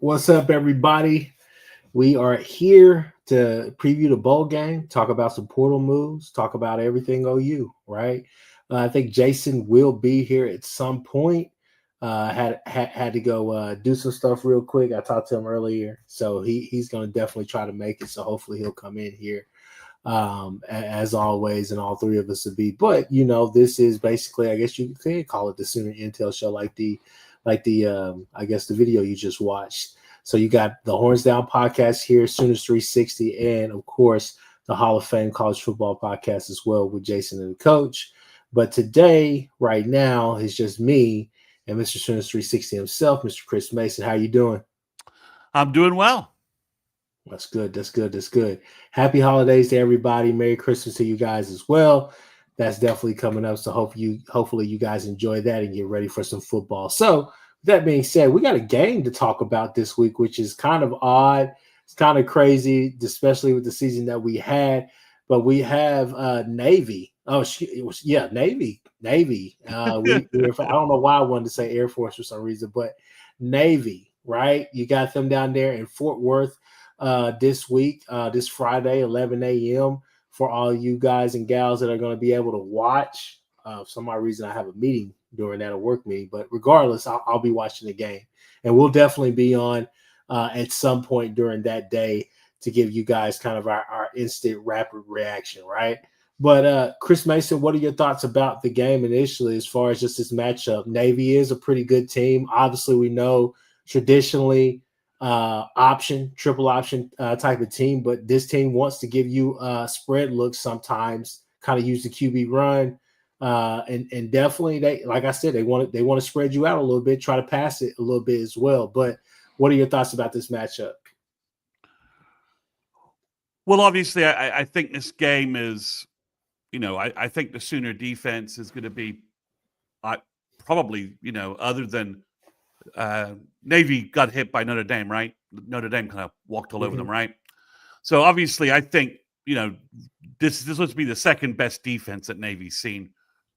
What's up, everybody? We are here to preview the bowl game, talk about some portal moves, talk about everything OU, right? I think Jason will be here at some point. Had to go do some stuff real quick. I talked to him earlier, so he's going to definitely try to make it. So hopefully he'll come in here as always, and all three of us would be. But this is basically, I guess you could call it the Sooner Intel show, like the I guess the video you just watched. So you got the Horns Down podcast here, Sooners 360, and of course the Hall of Fame College Football podcast as well with Jason and the coach. But today, right now, it's just me and Mr. Sooners 360 himself, Mr. Chris Mason. How you doing? I'm doing well. That's good. That's good. That's good. Happy holidays to everybody. Merry Christmas to you guys as well. That's definitely coming up. So hopefully you guys enjoy that and get ready for some football. So that being said, we got a game to talk about this week, which is kind of odd. It's kind of crazy, especially with the season that we had. But we have Navy. Navy. Navy. I don't know why I wanted to say Air Force for some reason, but Navy, right? You got them down there in Fort Worth this week, this Friday, 11 a.m. for all you guys and gals that are going to be able to watch. For some odd reason, I have a meeting during that, a work meeting. But regardless, I'll be watching the game. And we'll definitely be on at some point during that day to give you guys kind of our instant rapid reaction, right? But Chris Mason, what are your thoughts about the game initially as far as just this matchup? Navy is a pretty good team. Obviously, we know traditionally triple option type of team, but this team wants to give you spread looks sometimes, kind of use the QB run. And definitely they, like I said, they want to spread you out a little bit, try to pass it a little bit as well. But what are your thoughts about this matchup? Well, obviously, I think this game is, I think the Sooner defense is going to be probably, other than Navy got hit by Notre Dame, right? Notre Dame kind of walked all over them, right? So obviously, I think, this would be the second best defense that Navy's seen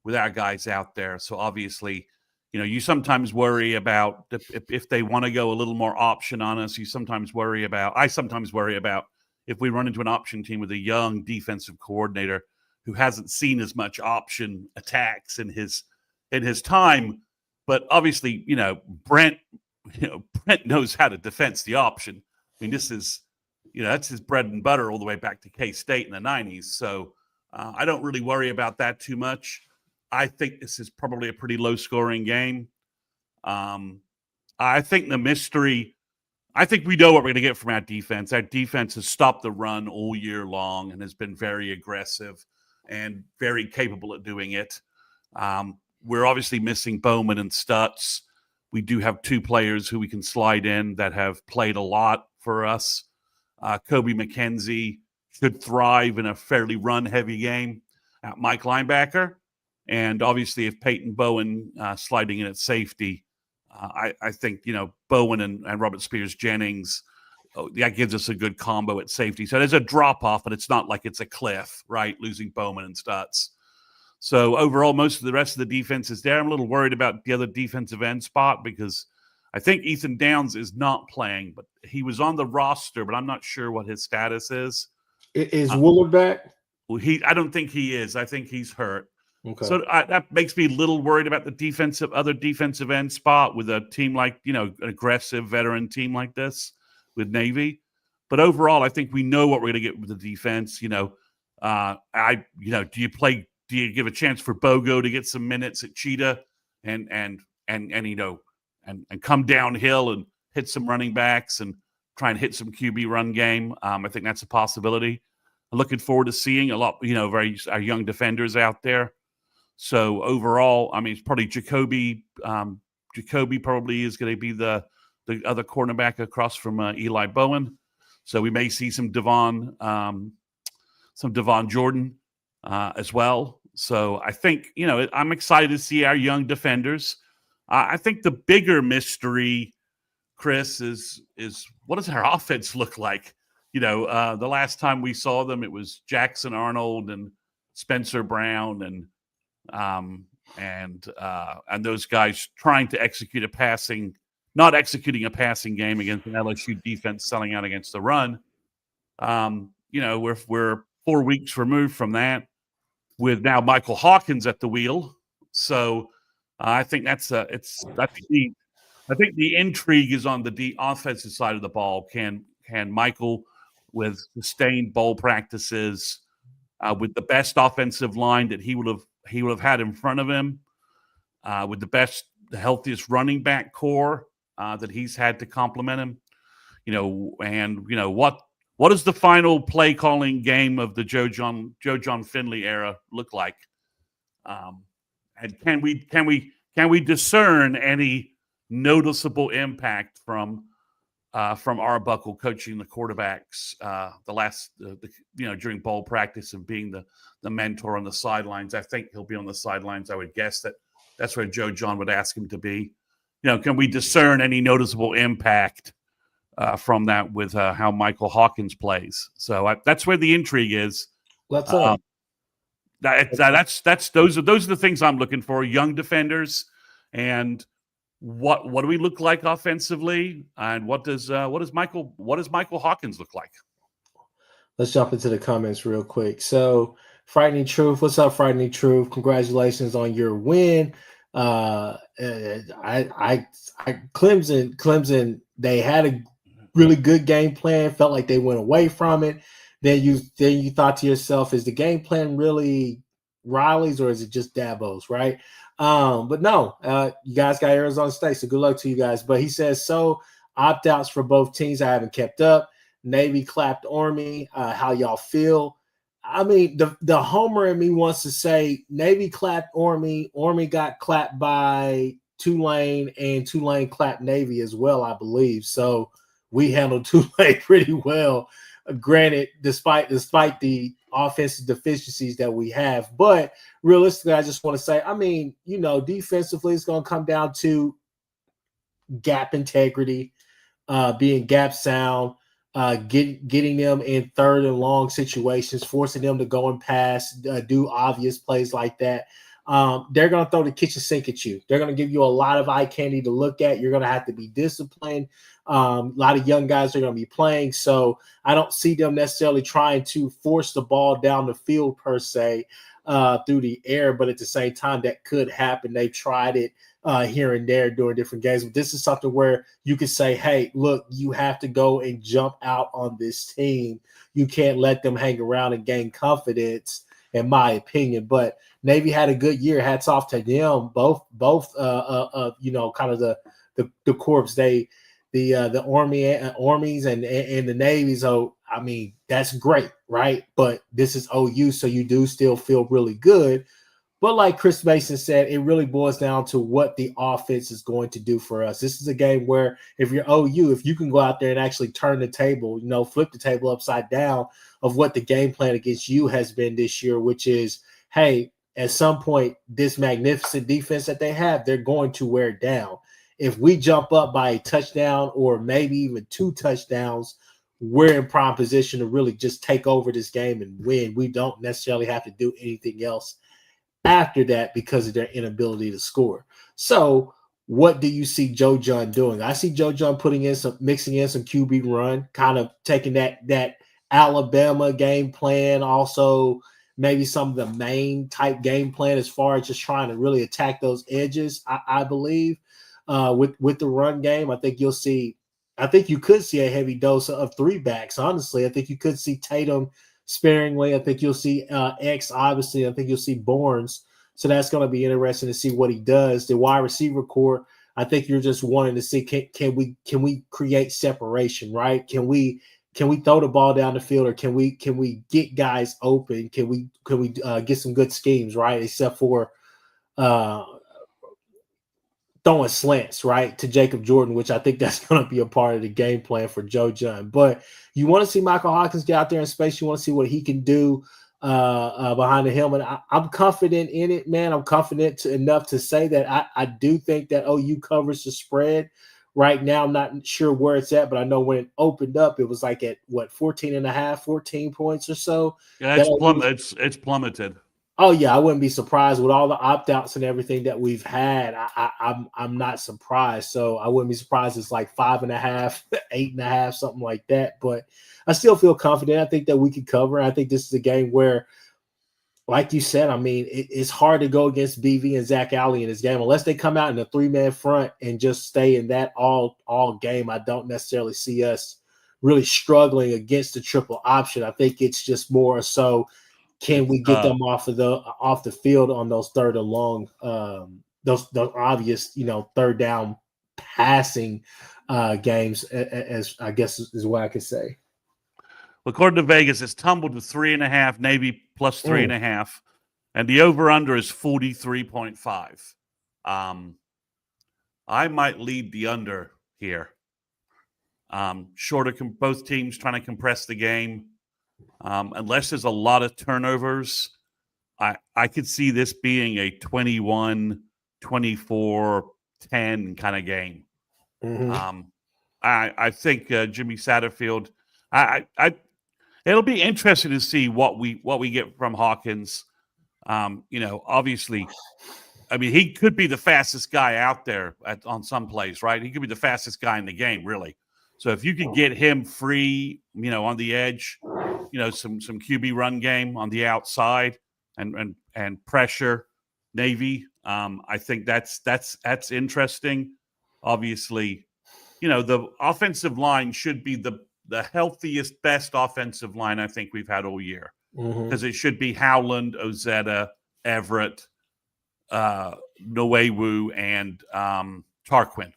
with our guys out there. So obviously, you sometimes worry about if they want to go a little more option on us. I sometimes worry about if we run into an option team with a young defensive coordinator who hasn't seen as much option attacks in his time. But obviously, Brent knows how to defense the option. I mean, this is, that's his bread and butter all the way back to K-State in the 90s. So I don't really worry about that too much. I think this is probably a pretty low-scoring game. I think the mystery – I think we know what we're going to get from our defense. Our defense has stopped the run all year long and has been very aggressive and very capable at doing it. We're obviously missing Bowman and Stutz. We do have two players who we can slide in that have played a lot for us. Kobe McKenzie should thrive in a fairly run-heavy game at Mike linebacker. And obviously, if Peyton Bowen sliding in at safety, I think, Bowen and Robert Spears-Jennings, that gives us a good combo at safety. So there's a drop-off, but it's not like it's a cliff, right, losing Bowman and Stutz. So overall, most of the rest of the defense is there. I'm a little worried about the other defensive end spot because I think Ethan Downs is not playing, but he was on the roster, but I'm not sure what his status is. Is Wooler back? Well, I don't think he is. I think he's hurt. Okay. So that makes me a little worried about the other defensive end spot with a team like, an aggressive veteran team like this with Navy. But overall, I think we know what we're going to get with the defense. Do you give a chance for Bogo to get some minutes at Cheetah and come downhill and hit some running backs and try and hit some QB run game? I think that's a possibility. I'm looking forward to seeing a lot, our young defenders out there. So overall, I mean, it's probably Jacoby. Jacoby probably is going to be the other cornerback across from Eli Bowen. So we may see some Devon Jordan as well. So I think, I'm excited to see our young defenders. I think the bigger mystery, Chris, is what does our offense look like? The last time we saw them, it was Jackson Arnold and Spencer Brown and those guys trying to execute a passing not executing a passing game against an LSU defense selling out against the run. We're 4 weeks removed from that, with now Michael Hawkins at the wheel. So I think I think the intrigue is on the offensive side of the ball. Can Michael, with sustained bowl practices, with the best offensive line that he will have had in front of him, with the healthiest running back core that he's had to complement him, what does the final play calling game of the Joe John Finley era look like? And can we discern any noticeable impact from Arbuckle coaching the quarterbacks during bowl practice and being the mentor on the sidelines? I think he'll be on the sidelines. I would guess that's where Joe John would ask him to be. Can we discern any noticeable impact from that with how Michael Hawkins plays? So that's where the intrigue is. Those are the things I'm looking for. Young defenders, and what do we look like offensively, and what does Michael Hawkins look like? Let's jump into the comments real quick. So, Frightening Truth, what's up, Frightening Truth? Congratulations on your win. Clemson, they had a really good game plan. Felt like they went away from it. Then you thought to yourself, is the game plan really Riley's or is it just Dabo's, right? But no, you guys got Arizona State, so good luck to you guys. But he says, so opt-outs for both teams I haven't kept up. Navy clapped Army. How y'all feel? I mean, the homer in me wants to say Navy clapped Army. Army got clapped by Tulane, and Tulane clapped Navy as well, I believe. So we handled Tulane pretty well. Granted, despite the offensive deficiencies that we have. But realistically, I just want to say, I mean, defensively, it's going to come down to gap integrity, being gap sound, getting them in third and long situations, forcing them to go and pass, do obvious plays like that. They're going to throw the kitchen sink at you. They're going to give you a lot of eye candy to look at. You're going to have to be disciplined. A lot of young guys are going to be playing, so I don't see them necessarily trying to force the ball down the field per se through the air, but at the same time, that could happen. They've tried it here and there during different games, but this is something where you can say, hey, look, you have to go and jump out on this team. You can't let them hang around and gain confidence, in my opinion. But Navy had a good year. Hats off to them. Both kind of the corps, the Armies and the Navy. So, I mean, that's great, right? But this is OU, so you do still feel really good. But like Chris Mason said, it really boils down to what the offense is going to do for us. This is a game where if you're OU, if you can go out there and actually turn the table, flip the table upside down of what the game plan against you has been this year, which is, hey, at some point, this magnificent defense that they have, they're going to wear down. If we jump up by a touchdown or maybe even 2 touchdowns, we're in prime position to really just take over this game and win. We don't necessarily have to do anything else after that because of their inability to score. So what do you see Joe John doing? I see Joe John mixing in some QB run, kind of taking that Alabama game plan, also maybe some of the main type game plan as far as just trying to really attack those edges, I believe. With the run game, I think you could see a heavy dose of 3 backs. Honestly, I think you could see Tatum sparingly. I think you'll see X, obviously. I think you'll see Bournes. So that's going to be interesting to see what he does. The wide receiver core, I think you're just wanting to see can we create separation, right? Can we throw the ball down the field, or can we get guys open? Can we get some good schemes, right? Except for throwing slants, right, to Jacob Jordan, which I think that's going to be a part of the game plan for Joe John. But you want to see Michael Hawkins get out there in space. You want to see what he can do behind the helmet. I'm confident in it, man. I'm confident enough to say that I do think that OU covers the spread. Right now, I'm not sure where it's at, but I know when it opened up, it was like at 14 points or so. Yeah, it's plummeted. Oh yeah, I wouldn't be surprised with all the opt outs and everything that we've had. I'm not surprised. So I wouldn't be surprised. It's like 5.5, 8.5, something like that. But I still feel confident. I think that we can cover. I think this is a game where, like you said, I mean, it's hard to go against BV and Zach Alley in this game unless they come out in a 3-man front and just stay in that all game. I don't necessarily see us really struggling against the triple option. I think it's just more so, can we get them off the field on those third and long, those obvious, third down passing games, as I guess is what I could say. According to Vegas, it's tumbled to 3.5, Navy plus 3.5, and the over/under is 43.5. I might lead the under here. Shorter, both teams trying to compress the game. Unless there's a lot of turnovers, I could see this being a 21, 24, 10 kind of game. Mm-hmm. I think Jimmy Satterfield. It'll be interesting to see what we get from Hawkins. Obviously, I mean, he could be the fastest guy out there on some plays, right? He could be the fastest guy in the game, really. So if you could get him free, on the edge, some QB run game on the outside and pressure Navy, I think that's interesting. Obviously, the offensive line should be the healthiest, best offensive line I think we've had all year, because it should be Howland, Ozetta, Everett, Noewu, and Tarquin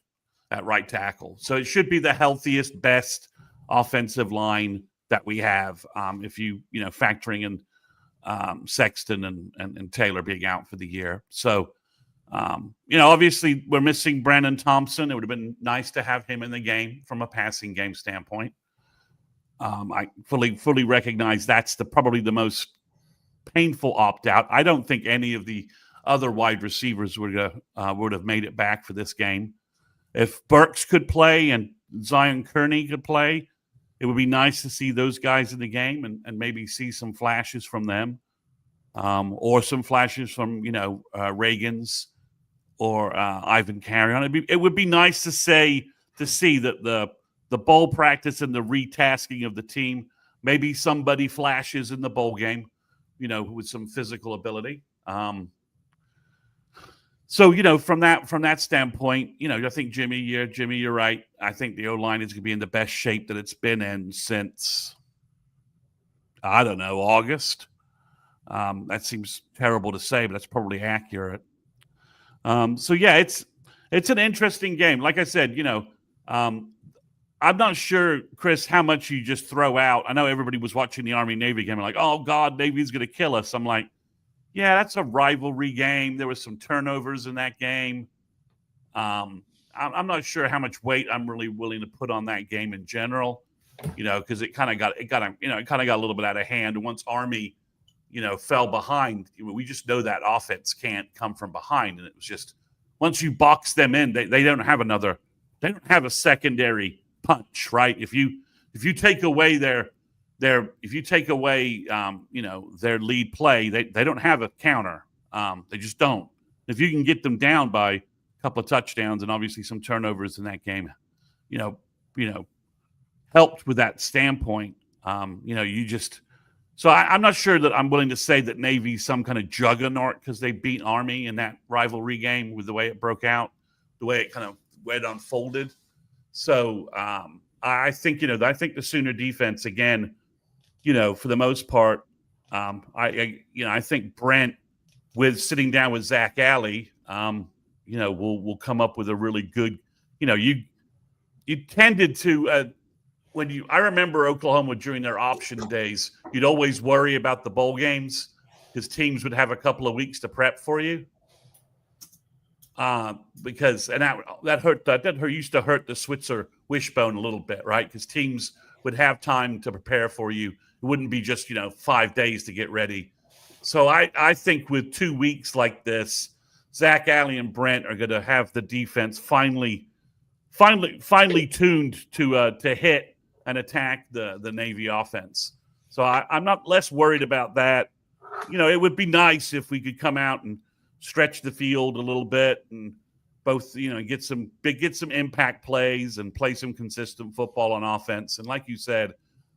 at right tackle. So it should be the healthiest, best offensive line that we have. If factoring in Sexton and Taylor being out for the year. So, obviously we're missing Brandon Thompson. It would have been nice to have him in the game from a passing game standpoint. I fully recognize that's probably the most painful opt out. I don't think any of the other wide receivers would have made it back for this game. If Burks could play and Zion Kearney could play, it would be nice to see those guys in the game and maybe see some flashes from them, or some flashes from Reagan's or Ivan Carrion. It would be nice to see that the bowl practice and the retasking of the team. Maybe somebody flashes in the bowl game, with some physical ability. So, from that standpoint, I think Jimmy, you're right. I think the O-line is going to be in the best shape that it's been in since, I don't know, August. That seems terrible to say, but that's probably accurate. So yeah, it's an interesting game. Like I said, I'm not sure, Chris, how much you just throw out. I know everybody was watching the Army-Navy game and like, oh God, Navy's going to kill us. I'm like, yeah, that's a rivalry game. There was some turnovers in that game. I'm not sure how much weight I'm really willing to put on that game in general, because it kind of got a little bit out of hand. And once Army, fell behind, we just know that offense can't come from behind. And it was just, once you box them in, they don't have a secondary punch, right? If you take away their lead play, they don't have a counter. They just don't. If you can get them down by a couple of touchdowns and obviously some turnovers in that game, helped with that standpoint. So I'm not sure that I'm willing to say that Navy's some kind of juggernaut because they beat Army in that rivalry game with the way it broke out, the way it unfolded. So I think the Sooner defense again, for the most part, I think Brent, with sitting down with Zach Alley, will come up with a really good. You tended to I remember Oklahoma during their option days, you'd always worry about the bowl games because teams would have a couple of weeks to prep for you. Because that used to hurt the Switzer wishbone a little bit, right? Because teams would have time to prepare for you. It wouldn't be just 5 days to get ready. So I think with 2 weeks like this, Zach Alley and Brent are going to have the defense finally tuned to hit and attack the Navy offense. So I'm not less worried about that. it would be nice if we could come out and stretch the field a little bit and both, get some impact plays and play some consistent football on offense. And like you said,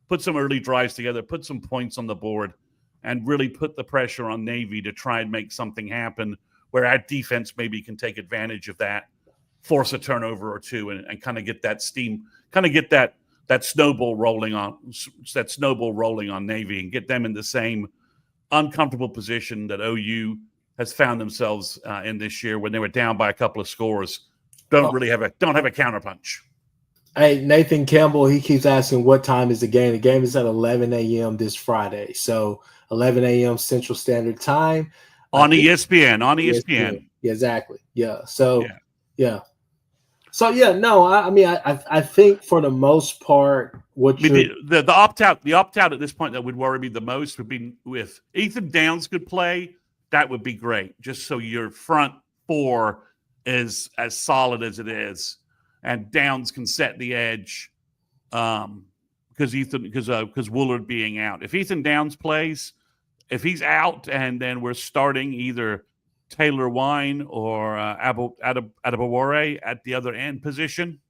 put some early drives together, put some points on the board, and really put the pressure on Navy to try and make something happen where our defense maybe can take advantage of that, force a turnover or two, and kind of get that steam, kind of get that snowball rolling on Navy and get them in the same uncomfortable position that OU has found themselves in this year when they were down by a couple of scores. Don't have a counterpunch. Hey, Nathan Campbell, he keeps asking what time is the game. The game is at 11 a.m. this Friday. So 11 a.m. Central Standard Time. On ESPN. On ESPN. Yeah, exactly. Yeah. So, yeah. So, yeah, no, I think for the most part, the opt-out at this point that would worry me the most would be if Ethan Downs could play, that would be great. Just so your front four is as solid as it is. And Downs can set the edge because Woolard being out. If Ethan Downs plays, if he's out, and then we're starting either Taylor Wine or Adebawore at the other end position,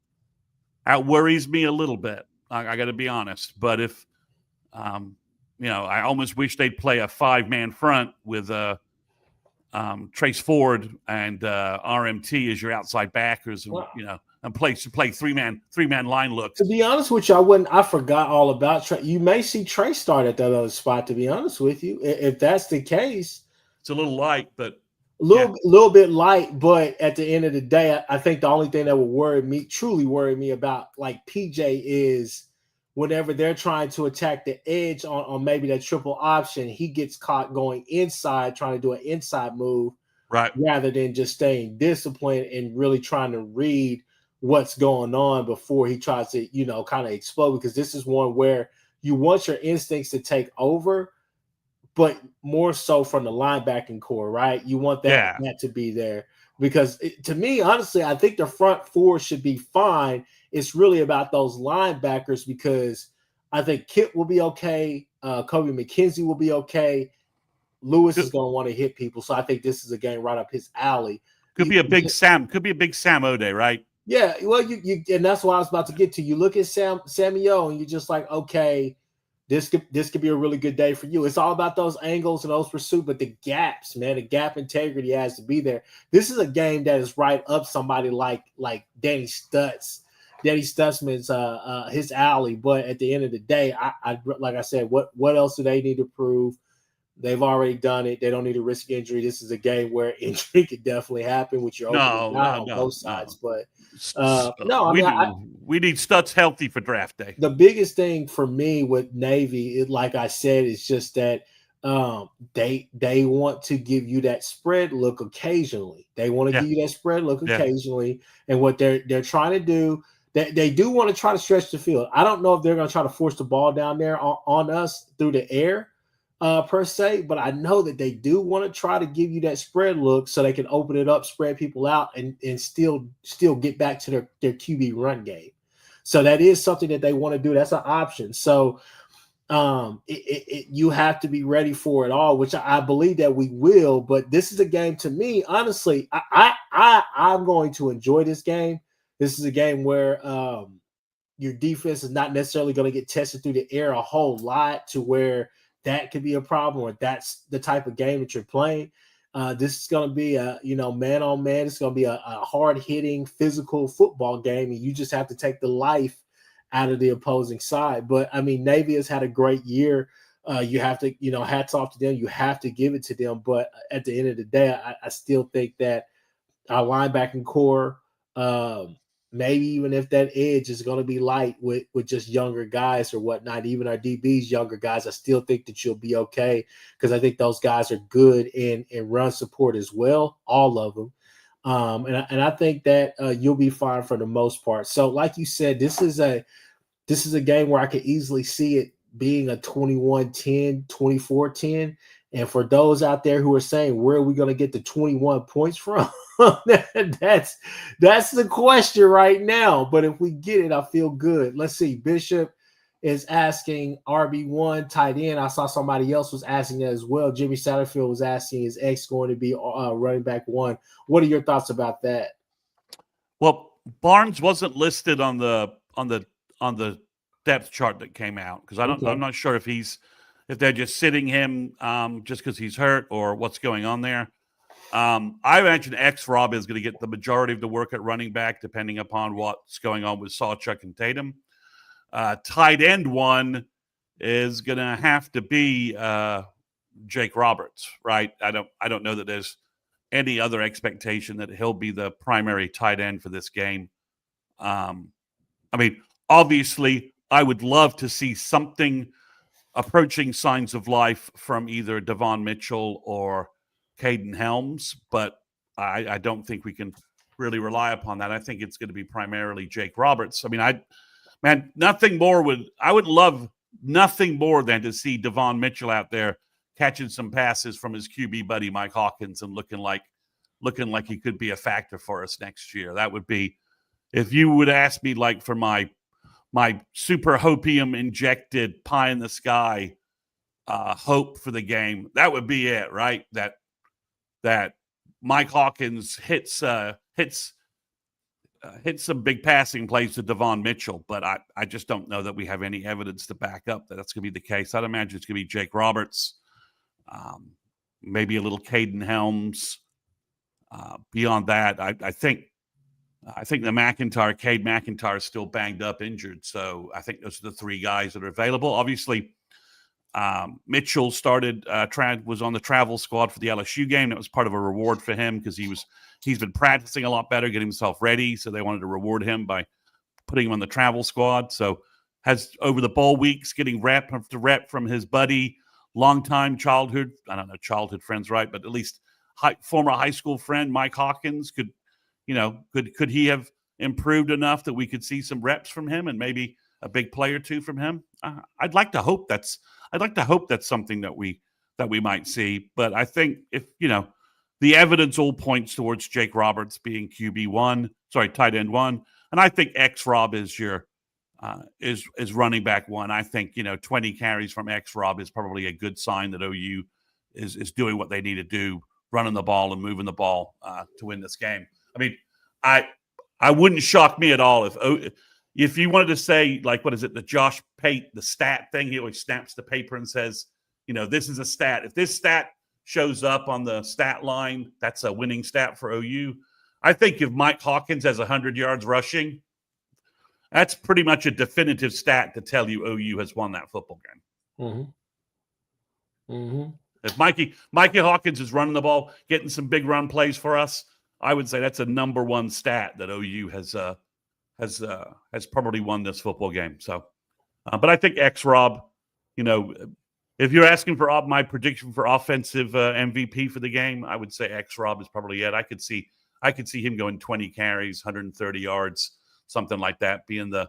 that worries me a little bit. I got to be honest. But if I almost wish they'd play a 5-man front with Trace Ford and RMT as your outside backers, and play 3-man line looks. To be honest with you, I forgot all about Trey. You may see Trey start at that other spot, to be honest with you. If that's the case. It's a little light, but little bit light, but at the end of the day, I think the only thing that would truly worry me about like PJ is whenever they're trying to attack the edge on maybe that triple option, he gets caught going inside, trying to do an inside move, right? Rather than just staying disciplined and really trying to read what's going on before he tries to, kind of explode. Because this is one where you want your instincts to take over, but more so from the linebacking core, right? You want that to be there. Because to me, honestly, I think the front four should be fine. It's really about those linebackers because I think Kit will be okay. Kobe McKenzie will be okay. Lewis is going to want to hit people. So I think this is a game right up his alley. Could be a big Sam Ode, right? Yeah, well, you and that's what I was about to get to. You look at Sammy O, and you're just like, okay, this could be a really good day for you. It's all about those angles and those pursuits, but the gaps, man, the gap integrity has to be there. This is a game that is right up somebody like Danny Stutzman's his alley. But at the end of the day, I like I said, what else do they need to prove? They've already done it. They don't need to risk injury. This is a game where injury could definitely happen with your on both sides. But we need Stutz healthy for draft day. The biggest thing for me with Navy, like I said, is just that they want to give you that spread look occasionally. They want to give you that spread look occasionally, and what they're trying to do. They do want to try to stretch the field. I don't know if they're going to try to force the ball down there on us through the air. Per se, but I know that they do want to try to give you that spread look so they can open it up, spread people out, and still get back to their QB run game. So that is something that they want to do. That's an option. So you have to be ready for it all, which I believe that we will. But this is a game, to me, honestly, I'm going to enjoy this game. This is a game where your defense is not necessarily going to get tested through the air a whole lot to where that could be a problem, or that's the type of game that you're playing. This is going to be a, man on man. It's going to be a hard hitting physical football game. And you just have to take the life out of the opposing side. But I mean, Navy has had a great year. You have to, hats off to them. You have to give it to them. But at the end of the day, I still think that our linebacking core, maybe even if that edge is going to be light with just younger guys or whatnot, even our DBs, younger guys, I still think that you'll be okay because I think those guys are good in run support as well, all of them. And I think that you'll be fine for the most part. So like you said, this is a game where I could easily see it being a 21-10, 24-10. And for those out there who are saying, where are we going to get the 21 points from? that's the question right now. But if we get it, I feel good. Let's see. Bishop, is asking RB1 tight end. I saw somebody else was asking that as well. Jimmy Satterfield was asking, is X going to be running back one? What are your thoughts about that? Well, Barnes wasn't listed on the depth chart that came out because I'm not sure if they're just sitting him just because he's hurt or what's going on there. I imagine X Rob is going to get the majority of the work at running back, depending upon what's going on with Sawchuk and Tatum. Tight end one is going to have to be Jake Roberts, right? I don't know that there's any other expectation that he'll be the primary tight end for this game. I mean, obviously, I would love to see something approaching signs of life from either Devon Mitchell or Caden Helms, but I don't think we can really rely upon that. I think it's going to be primarily Jake Roberts. I mean, I would love nothing more than to see Devon Mitchell out there catching some passes from his QB buddy Mike Hawkins and looking like he could be a factor for us next year. That would be, if you would ask me, like, for my super hopium injected pie in the sky hope for the game, that would be it, right? That Mike Hawkins hits some big passing plays to Devon Mitchell, but I just don't know that we have any evidence to back up that that's going to be the case. I'd imagine it's going to be Jake Roberts, maybe a little Caden Helms. Beyond that, I think the Cade McIntyre is still banged up, injured. So I think those are the three guys that are available. Obviously, Mitchell was on the travel squad for the LSU game. That was part of a reward for him because he's been practicing a lot better, getting himself ready. So they wanted to reward him by putting him on the travel squad. So has over the bowl weeks getting rep after rep from his buddy, longtime childhood friends, right? But at least former high school friend Mike Hawkins could he have improved enough that we could see some reps from him and maybe a big play or two from him? I'd like to hope that's something that we might see. But I think if the evidence all points towards Jake Roberts being tight end one, and I think X Rob is your is running back one. I think 20 carries from X Rob is probably a good sign that OU is doing what they need to do, running the ball and moving the ball to win this game. I mean, I wouldn't shock me at all if you wanted to say, like, what is it, the Josh Pate, the stat thing, he always snaps the paper and says, this is a stat. If this stat shows up on the stat line, that's a winning stat for OU. I think if Mike Hawkins has 100 yards rushing, that's pretty much a definitive stat to tell you OU has won that football game. Mm-hmm. Mm-hmm. If Mikey Hawkins is running the ball, getting some big run plays for us, I would say that's a number one stat that OU has probably won this football game. So, but I think X Rob, if you're asking for my prediction for offensive MVP for the game, I would say X Rob is probably it. I could see him going 20 carries, 130 yards, something like that, being the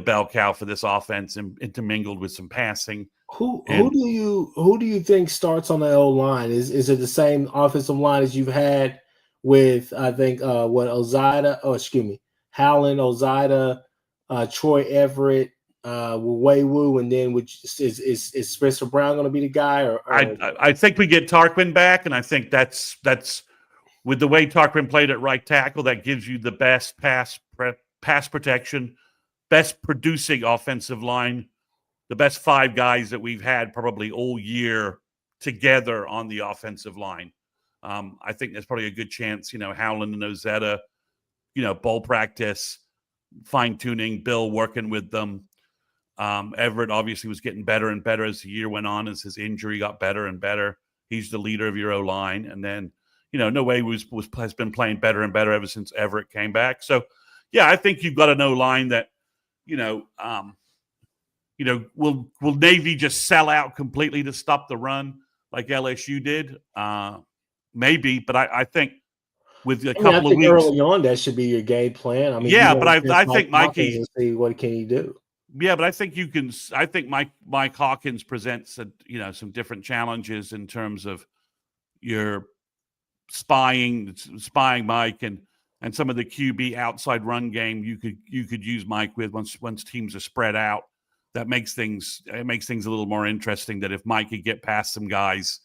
bell cow for this offense and intermingled with some passing. Who do you think starts on the O line? Is it the same offensive line as you've had with, I think, Ozida? Oh, excuse me, Howland, Ozida, Troy Everett, Wei-Wu, and then is Spencer Brown going to be the guy? Or I think we get Tarquin back, and I think that's with the way Tarquin played at right tackle, that gives you the best pass protection, best producing offensive line, the best five guys that we've had probably all year together on the offensive line. I think there's probably a good chance, Howland and Ozetta, bowl practice, fine-tuning, Bill working with them. Everett obviously was getting better and better as the year went on, as his injury got better and better. He's the leader of your O-line. And then, Noe has been playing better and better ever since Everett came back. So, yeah, I think you've got an O-line that, will Navy just sell out completely to stop the run like LSU did? Maybe, but I think with a couple of weeks early on, that should be your game plan. I mean, but I think Mikey, see what can he do. Yeah, but I think you can. I think Mike Hawkins presents some different challenges in terms of your spying Mike and some of the QB outside run game. You could use Mike with once teams are spread out. that makes things a little more interesting. That if Mike could get past some guys,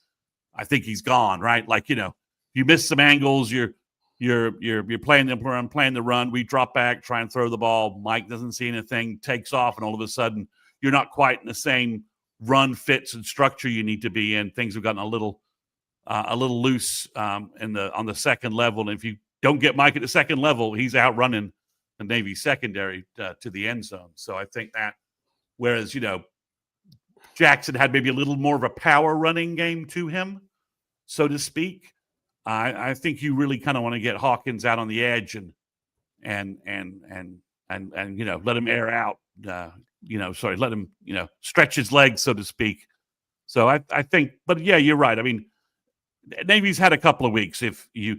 I think he's gone, right? Like, you miss some angles, you're playing the run, we drop back, try and throw the ball. Mike doesn't see anything, takes off, and all of a sudden you're not quite in the same run fits and structure you need to be in. Things have gotten a little loose on the second level. And if you don't get Mike at the second level, he's outrunning the Navy secondary to the end zone. So I think that, whereas, Jackson had maybe a little more of a power running game to him, so to speak, I think you really kind of want to get Hawkins out on the edge and let him air out, let him, stretch his legs, so to speak. So I think, but yeah, you're right. I mean, Navy's had a couple of weeks. If you're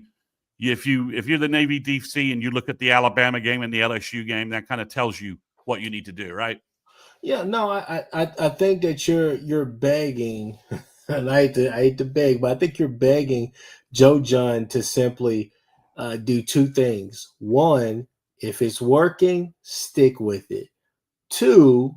the Navy DC and you look at the Alabama game and the LSU game, that kind of tells you what you need to do, right? Yeah, no, I think that you're begging, and I hate to beg, but I think you're begging Joe John to simply do two things. One, if it's working, stick with it. Two,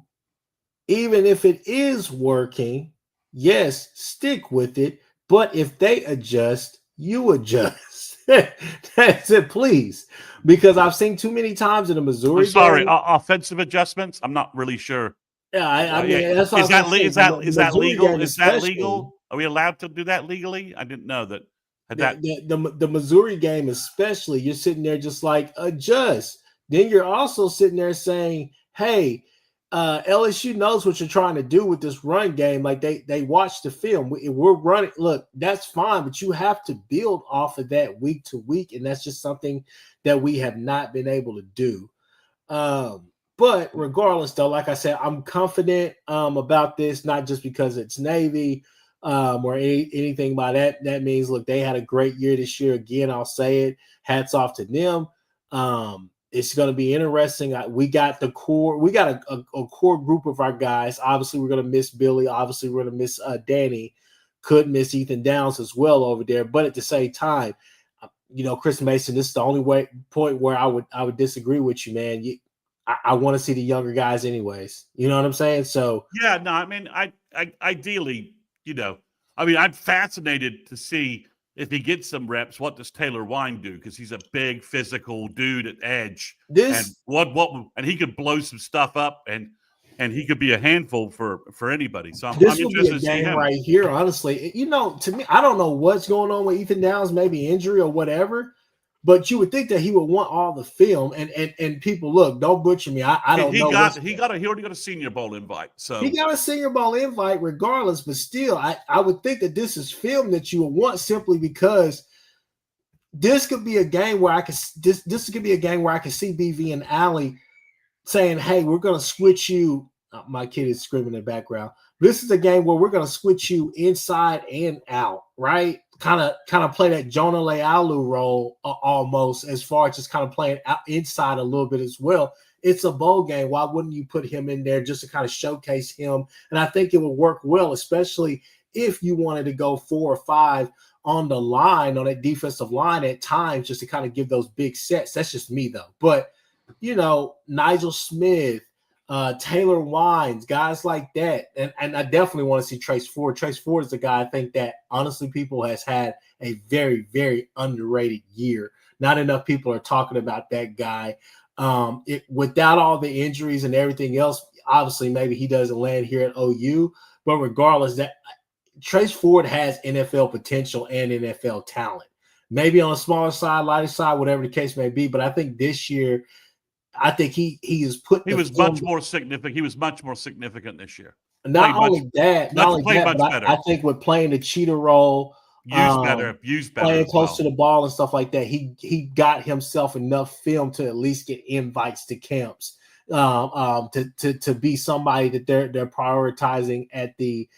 even if it is working, yes, stick with it. But if they adjust, you adjust. That's it, please. Because I've seen too many times in the Missouri I'm sorry, game. offensive adjustments. I'm not really sure. Yeah, I mean, that's is that Missouri legal? game Is that especially. legal? Are we allowed to do that legally? I didn't know that. The Missouri game, especially, you're sitting there just like adjust. Then you're also sitting there saying, "Hey, LSU knows what you're trying to do with this run game. Like they watch the film. We're running. Look, that's fine, but you have to build off of that week to week, and that's just something that we have not been able to do." But regardless, though, like I said, I'm confident about this, not just because it's Navy or anything by that. That means, look, they had a great year this year. Again, I'll say it. Hats off to them. It's going to be interesting. We got the core. We got a core group of our guys. Obviously, we're going to miss Billy. Obviously, we're going to miss Danny. Could miss Ethan Downs as well over there. But at the same time, Chris Mason, this is the only point where I would disagree with you, man. I want to see the younger guys anyways. You know what I'm saying? So yeah, no, I mean, I ideally, I'm fascinated to see if he gets some reps. What does Taylor Wine do? Because he's a big physical dude at edge, and he could blow some stuff up, and he could be a handful for anybody. So I'm interested to see him right here. Honestly, to me, I don't know what's going on with Ethan Downs, maybe injury or whatever. But you would think that he would want all the film, and people, look, don't butcher me. I don't know. He already got a Senior Bowl invite, so he got a Senior Bowl invite regardless. But still, I would think that this is film that you would want simply because this could be a game where I could see BV and Allie saying, "Hey, we're going to switch you." My kid is screaming in the background. This is a game where we're going to switch you inside and out, right? Kind of play that Jonah Lealu role almost, as far as just kind of playing out inside a little bit as well. It's a bowl game. Why wouldn't you put him in there just to kind of showcase him? And I think it would work well, especially if you wanted to go 4 or 5 on the line, on that defensive line at times, just to kind of give those big sets. That's just me, though. But, Nigel Smith, Taylor Wines, guys like that. And I definitely want to see Trace Ford. Trace Ford is a guy I think that honestly people has had a very, very underrated year. Not enough people are talking about that guy. Without all the injuries and everything else, obviously maybe he doesn't land here at OU. But regardless, that Trace Ford has NFL potential and NFL talent. Maybe on a smaller side, lighter side, whatever the case may be. But I think this year, I think he is put. He was much more significant. He was much more significant this year. Not only that, but I think with playing the cheetah role, used better, playing close to the ball and stuff like that, he got himself enough film to at least get invites to camps, to be somebody that they're prioritizing at the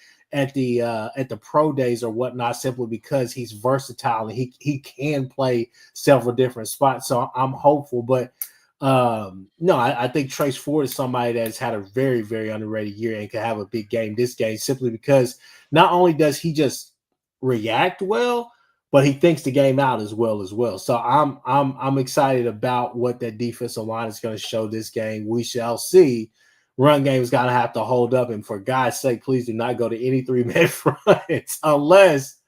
pro days or whatnot, simply because he's versatile and he can play several different spots. So I'm hopeful, but. No, I think Trace Ford is somebody that's had a very, very underrated year and could have a big game this game, simply because not only does he just react well, but he thinks the game out as well. So I'm excited about what that defensive line is going to show this game. We shall see. run game's got to have to hold up. And for God's sake, please do not go to any 3-man fronts unless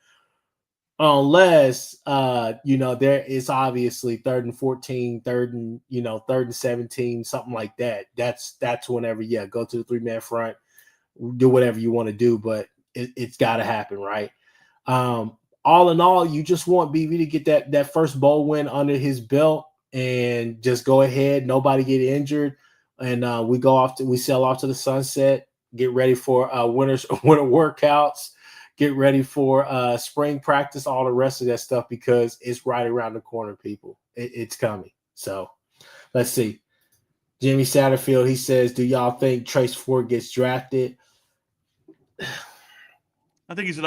there is obviously 3rd and 14, 3rd and 3rd and 17, something like that. That's whenever go to the 3-man front, do whatever you want to do, but it's got to happen, right? All in all, you just want BB to get that first bowl win under his belt and just go ahead, nobody get injured, and we sail off to the sunset, get ready for winter workouts, get ready for spring practice, all the rest of that stuff, because it's right around the corner, people. It's coming. So let's see. Jimmy Satterfield, he says, do y'all think Trace Ford gets drafted? I think he's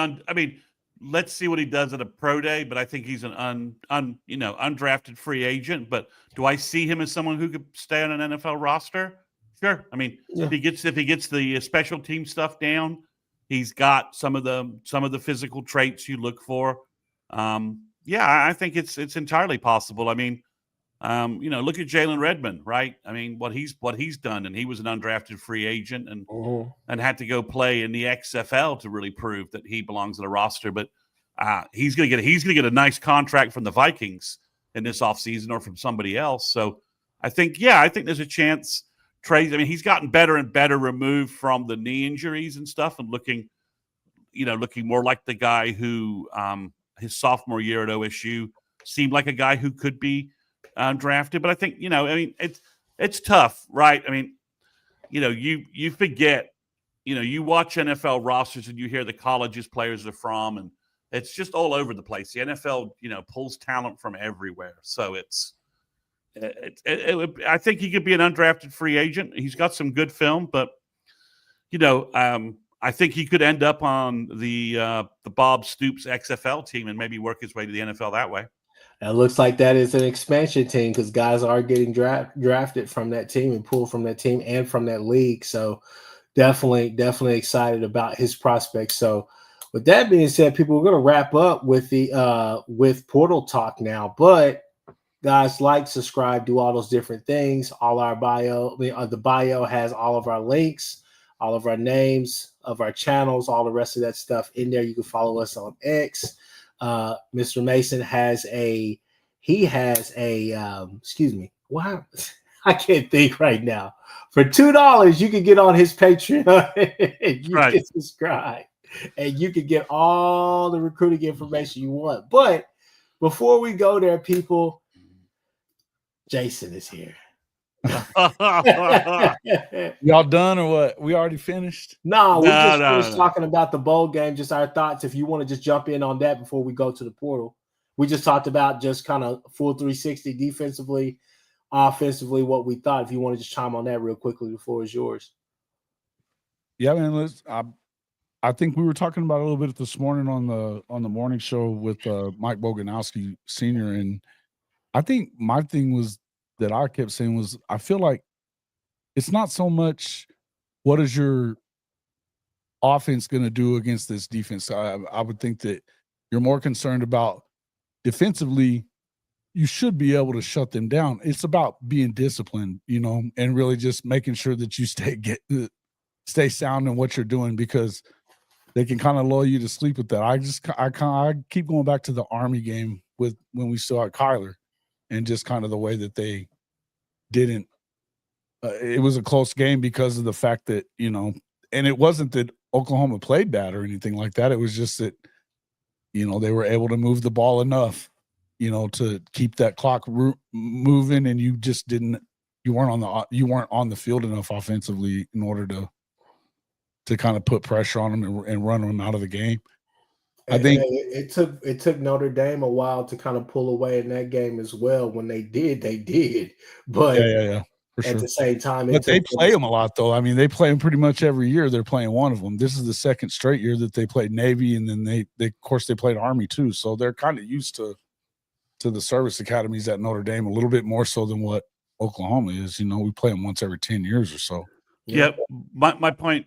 let's see what he does at a pro day, but I think he's an undrafted free agent. But do I see him as someone who could stay on an NFL roster? Sure. I mean, if he gets the special team stuff down, he's got some of the physical traits you look for. I think it's entirely possible. I mean, look at Jalen Redmond, right? I mean, what he's done, and he was an undrafted free agent and had to go play in the XFL to really prove that he belongs on a roster. But he's gonna get a nice contract from the Vikings in this offseason or from somebody else. So I think there's a chance. Trey, I mean, he's gotten better and better removed from the knee injuries and stuff, and looking more like the guy who his sophomore year at OSU seemed like a guy who could be drafted. But I think, it's tough, right? I mean, you forget, you watch NFL rosters and you hear the colleges players are from, and it's just all over the place. The NFL, pulls talent from everywhere. So I think he could be an undrafted free agent. He's got some good film, but I think he could end up on the Bob Stoops XFL team and maybe work his way to the NFL that way. It looks like that is an expansion team, because guys are getting drafted from that team and pulled from that team and from that league. So definitely excited about his prospects. So with that being said, people, we're going to wrap up with the with Portal Talk now. But guys, like, subscribe, do all those different things. All our bio, the bio has all of our links, all of our names of our channels, all the rest of that stuff in there. You can follow us on X. Mr. Mason has excuse me. Wow. I can't think right now. For $2, you can get on his Patreon and you can subscribe, and you can get all the recruiting information you want. But before we go there, people, Jason is here. Y'all done or what? We already finished? No, we just finished talking about the bowl game, just our thoughts. If you want to just jump in on that before we go to the portal. We just talked about just kind of full 360 defensively, offensively, what we thought. If you want to just chime on that real quickly, the floor is yours. Yeah, man. I think we were talking about it a little bit this morning on the morning show with Mike Boganowski Sr. And I think my thing was that I kept saying was, I feel like it's not so much what is your offense going to do against this defense. I would think that you're more concerned about defensively, you should be able to shut them down. It's about being disciplined, and really just making sure that you stay sound in what you're doing, because they can kind of lull you to sleep with that. I keep going back to the Army game when we still had Kyler, and just kind of the way that they didn't. It was a close game because of the fact that, and it wasn't that Oklahoma played bad or anything like that. It was just that, they were able to move the ball enough, to keep that clock moving, and you weren't on the field enough offensively in order to kind of put pressure on them and run them out of the game. I think it took Notre Dame a while to kind of pull away in that game as well. When they did. But yeah, for sure. At the same time, but they play them a lot, though. I mean, they play them pretty much every year. They're playing one of them. This is the second straight year that they played Navy, and then they of course they played Army too. So they're kind of used to the service academies at Notre Dame a little bit more so than what Oklahoma is. We play them once every 10 years or so. Yeah, my point,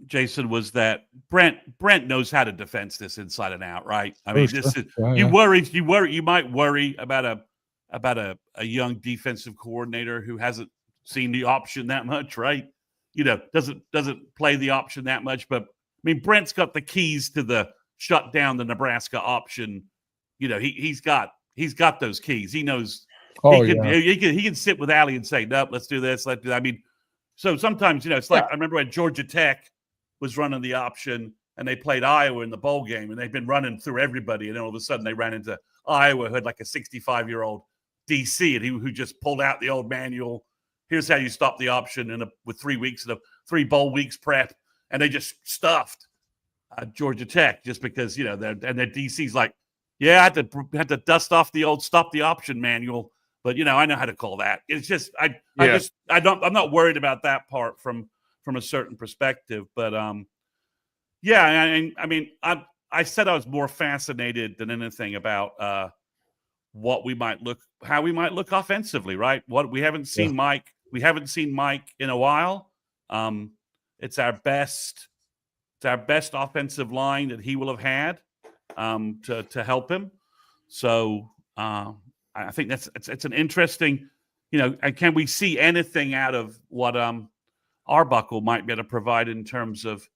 Jason, was that Brent knows how to defense this inside and out, right? I mean, this is you might worry about a young defensive coordinator who hasn't seen the option that much, right? doesn't play the option that much. But I mean, Brent's got the keys to the shut down the Nebraska option. He's got those keys. He knows he can sit with Allie and say, nope, let's do this. Let's do that. I mean, so sometimes, it's like I remember when Georgia Tech was running the option and they played Iowa in the bowl game, and they've been running through everybody. And then all of a sudden they ran into Iowa, who had like a 65-year-old DC, and who just pulled out the old manual. Here's how you stop the option with 3 weeks of 3 bowl weeks prep. And they just stuffed Georgia Tech just because, their DC's like, yeah, I had to dust off the old stop the option manual, but I know how to call that. It's just I'm not worried about that part from a certain perspective. But I mean, I said I was more fascinated than anything about how we might look offensively, right? We haven't seen Mike in a while. It's our best offensive line that he will have had to help him. So I think it's an interesting, and can we see anything out of what Arbuckle might be able to provide in terms of,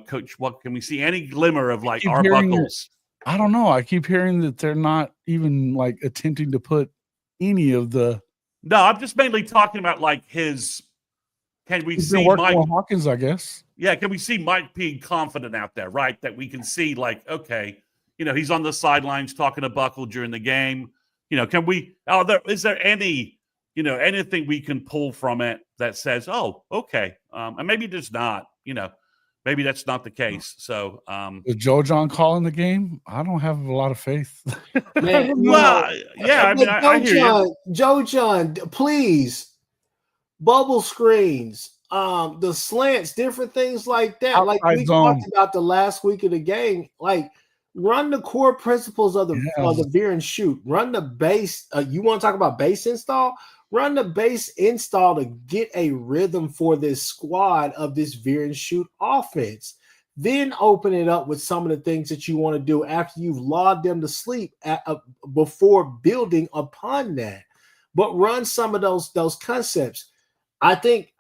coach, what can we see any glimmer of like Arbuckle's? I don't know. I keep hearing that they're not even like attempting to put any of the. No, I'm just mainly talking about like his. Can we see Mike Hawkins? I guess. Yeah, can we see Mike being confident out there, right? That we can see like, okay, he's on the sidelines talking to Buckle during the game. Can we? Is there any, anything we can pull from it that says, oh, okay, and maybe there's not. Maybe that's not the case. So, is Joe John calling the game? I don't have a lot of faith. Man, I mean, I hear you. Joe John, please, bubble screens, the slants, different things like that. Like we talked about the last week of the game. Like, run the core principles of the veer and shoot. Run the base. You want to talk about base install? Run the base install to get a rhythm for this squad of this veer and shoot offense. Then open it up with some of the things that you want to do after you've lulled them to sleep before building upon that. But run some of those concepts. I think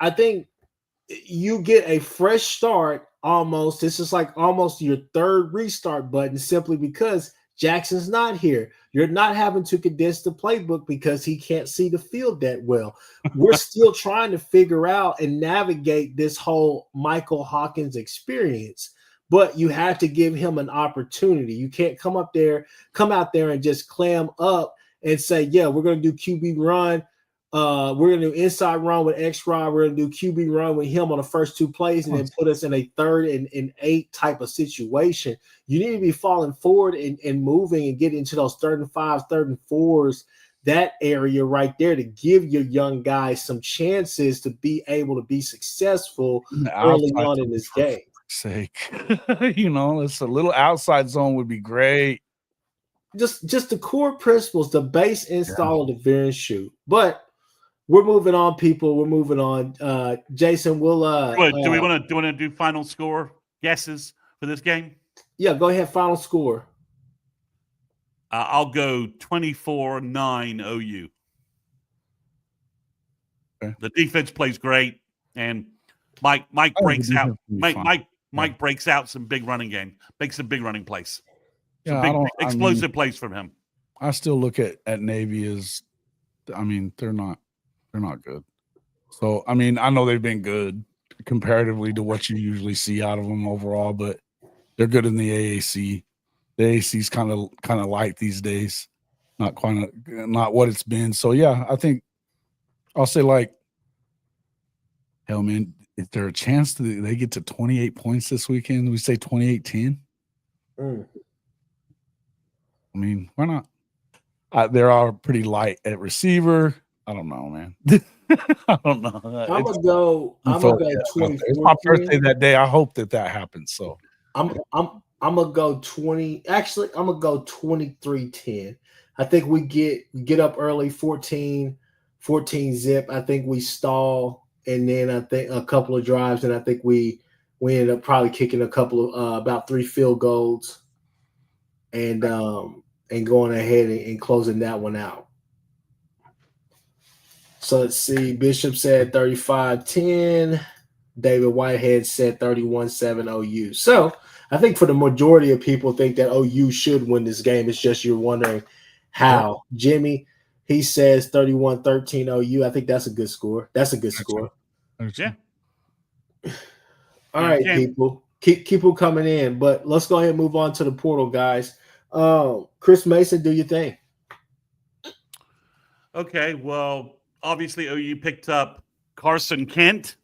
you get a fresh start almost. This is like almost your third restart button simply because Jackson's not here. You're not having to condense the playbook because he can't see the field that well. We're still trying to figure out and navigate this whole Michael Hawkins experience, but you have to give him an opportunity. You can't come out there and just clam up and say, yeah, we're going to do QB run. We're going to do inside run with X-Rod. We're going to do QB run with him on the first 2 plays and then put us in a 3rd and 8 type of situation. You need to be falling forward and moving and getting into those 3rd and 5s, 3rd and 4s, that area right there to give your young guys some chances to be able to be successful early on in this game. Sake. It's a little outside zone would be great. Just the core principles, the base install of the veer and shoot. But we're moving on, people. We're moving on. Jason, we'll do we want to do final score guesses for this game? Yeah, go ahead. Final score. I'll go 24-9 OU. Okay. The defense plays great, and Mike breaks out. Mike breaks out some big running game, makes some big running plays. Some explosive plays from him. I still look at Navy as, they're not good. So, I know they've been good comparatively to what you usually see out of them overall, but they're good in the AAC. The AAC's kind of light these days, not what it's been. So, yeah, I think I'll say hell, man, is there a chance that they get to 28 points this weekend? We say 28-10. Why not? They're all pretty light at receiver. I don't know, man. I don't know. I'm gonna go 24. It's my birthday that day. I hope that happens. So I'm gonna go 20. Actually, I'm gonna go 23-10. I think we get up early, 14 zip. I think we stall, and then I think a couple of drives, and I think we ended up probably kicking a couple of about 3 field goals, and going ahead and closing that one out. So let's see. Bishop said 35-10. David Whitehead said 31-7 OU. So I think for the majority of people think that OU should win this game. It's just you're wondering how. Yep. Jimmy, he says 31-13 OU. I think that's a good score. That's a good score. Yeah. All right, people. Keep people coming in, but let's go ahead and move on to the portal, guys. Chris Mason, do your thing. Okay, well, obviously OU picked up Carson Kent,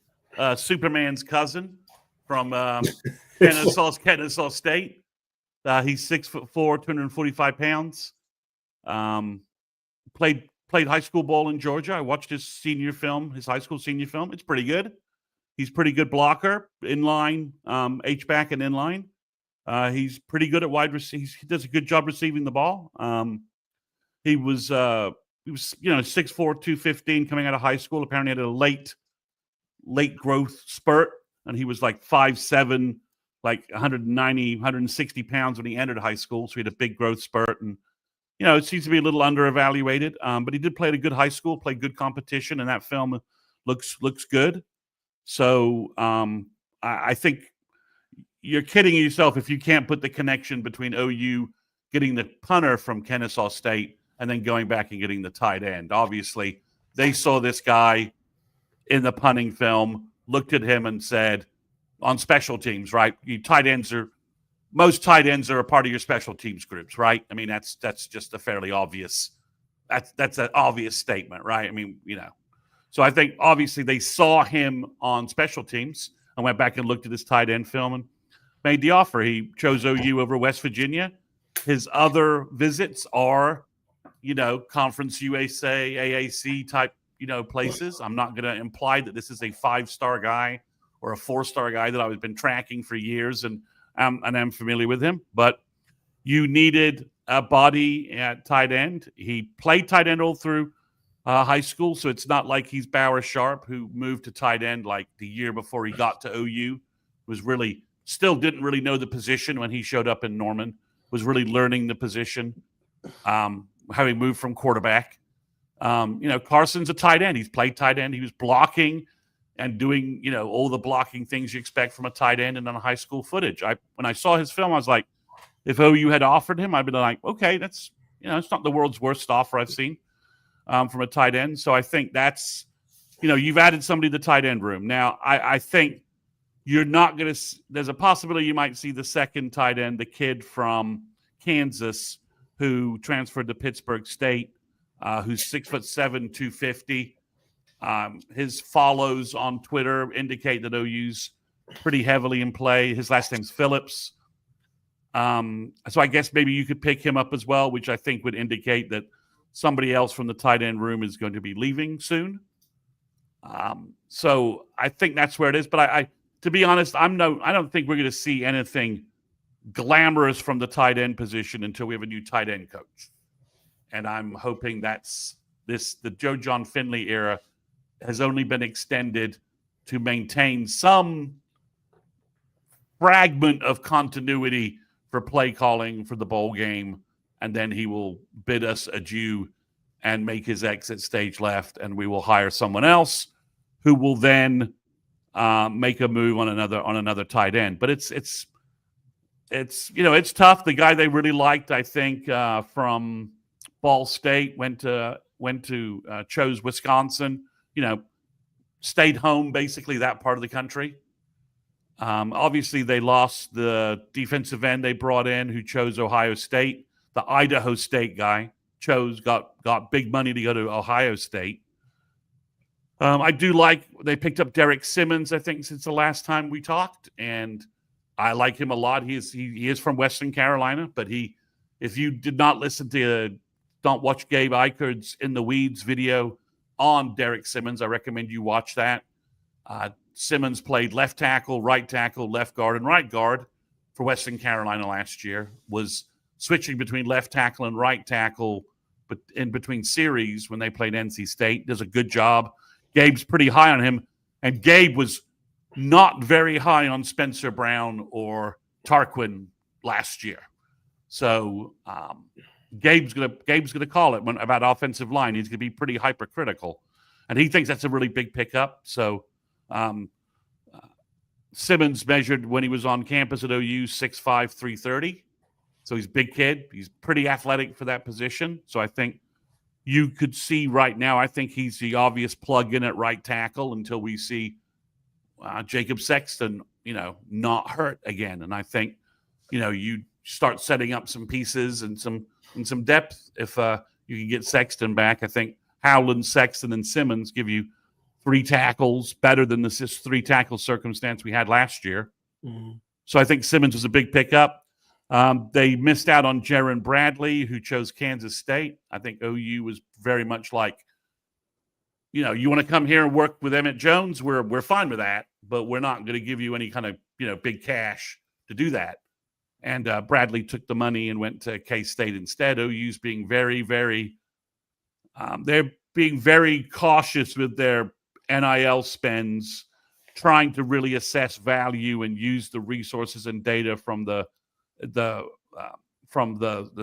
Superman's cousin from Kennesaw State. He's 6'4", 245 pounds. Played high school ball in Georgia. I watched his high school senior film. It's pretty good. He's pretty good blocker, inline, H-back and inline. He's pretty good at wide receiver. He does a good job receiving the ball. He was 6'4", 215 coming out of high school. Apparently had a late growth spurt, and he was like 5'7", like 190, 160 pounds when he entered high school. So he had a big growth spurt, and it seems to be a little under-evaluated. But he did play at a good high school, played good competition, and that film looks good. So I think you're kidding yourself if you can't put the connection between OU getting the punter from Kennesaw State and then going back and getting the tight end. Obviously, they saw this guy in the punting film, looked at him and said, on special teams, right? Most tight ends are a part of your special teams groups, right? I mean, that's just a fairly obvious, that's an obvious statement, right? I mean, So I think obviously they saw him on special teams and went back and looked at his tight end film and made the offer. He chose OU over West Virginia. His other visits are, Conference USA, AAC type, places. I'm not going to imply that this is a 5-star guy or a 4-star guy that I've been tracking for years and I'm familiar with him. But you needed a body at tight end. He played tight end all through high school, so it's not like he's Bauer Sharp, who moved to tight end like the year before he got to OU. Still didn't really know the position when he showed up in Norman. Was really learning the position, having moved from quarterback. Carson's a tight end. He's played tight end. He was blocking and doing, all the blocking things you expect from a tight end and on high school footage. When I saw his film, I was like, if OU had offered him, I'd be like, okay, that's, it's not the world's worst offer I've seen from a tight end. So I think that's, you've added somebody to the tight end room. Now, I think you're not going to – there's a possibility you might see the second tight end, the kid from Kansas who transferred to Pittsburgh State, who's 6'7", 250. His follows on Twitter indicate that OU's pretty heavily in play. His last name's Phillips. So I guess maybe you could pick him up as well, which I think would indicate that somebody else from the tight end room is going to be leaving soon. So I think that's where it is. But I to be honest, I don't think we're going to see anything glamorous from the tight end position until we have a new tight end coach. And I'm hoping the Joe John Finley era has only been extended to maintain some fragment of continuity for play calling for the bowl game. And then he will bid us adieu and make his exit stage left. And we will hire someone else who will then make a move on another tight end. But it's tough. The guy they really liked, I think, from Ball State chose Wisconsin. Stayed home, basically that part of the country. Obviously, they lost the defensive end they brought in, who chose Ohio State. The Idaho State guy got big money to go to Ohio State. I do like they picked up Derek Simmons, I think, since the last time we talked, and I like him a lot. He is from Western Carolina, but if you did not listen to, don't watch Gabe Eichard's In the Weeds video on Derek Simmons, I recommend you watch that. Simmons played left tackle, left guard, and right guard for Western Carolina last year, was switching between left tackle and right tackle but in between series when they played NC State. Does a good job. Gabe's pretty high on him, and Gabe was not very high on Spencer Brown or Tarquin last year. So Gabe's gonna call it about offensive line. He's gonna be pretty hypercritical, and he thinks that's a really big pickup. So Simmons measured when he was on campus at OU 6'5", 330. So he's a big kid. He's pretty athletic for that position. So I think you could see right now, I think he's the obvious plug-in at right tackle until we see Jacob Sexton, not hurt again. And I think, you start setting up some pieces and some depth if you can get Sexton back. I think Howland, Sexton, and Simmons give you 3 tackles, better than the 3 tackle circumstance we had last year. Mhm. So I think Simmons was a big pickup. They missed out on Jaron Bradley, who chose Kansas State. I think OU was very much like, you want to come here and work with Emmett Jones? We're fine with that, but we're not going to give you any kind of, big cash to do that. And Bradley took the money and went to K-State instead. OU's being very, very they're being very cautious with their NIL spends, trying to really assess value and use the resources and data from the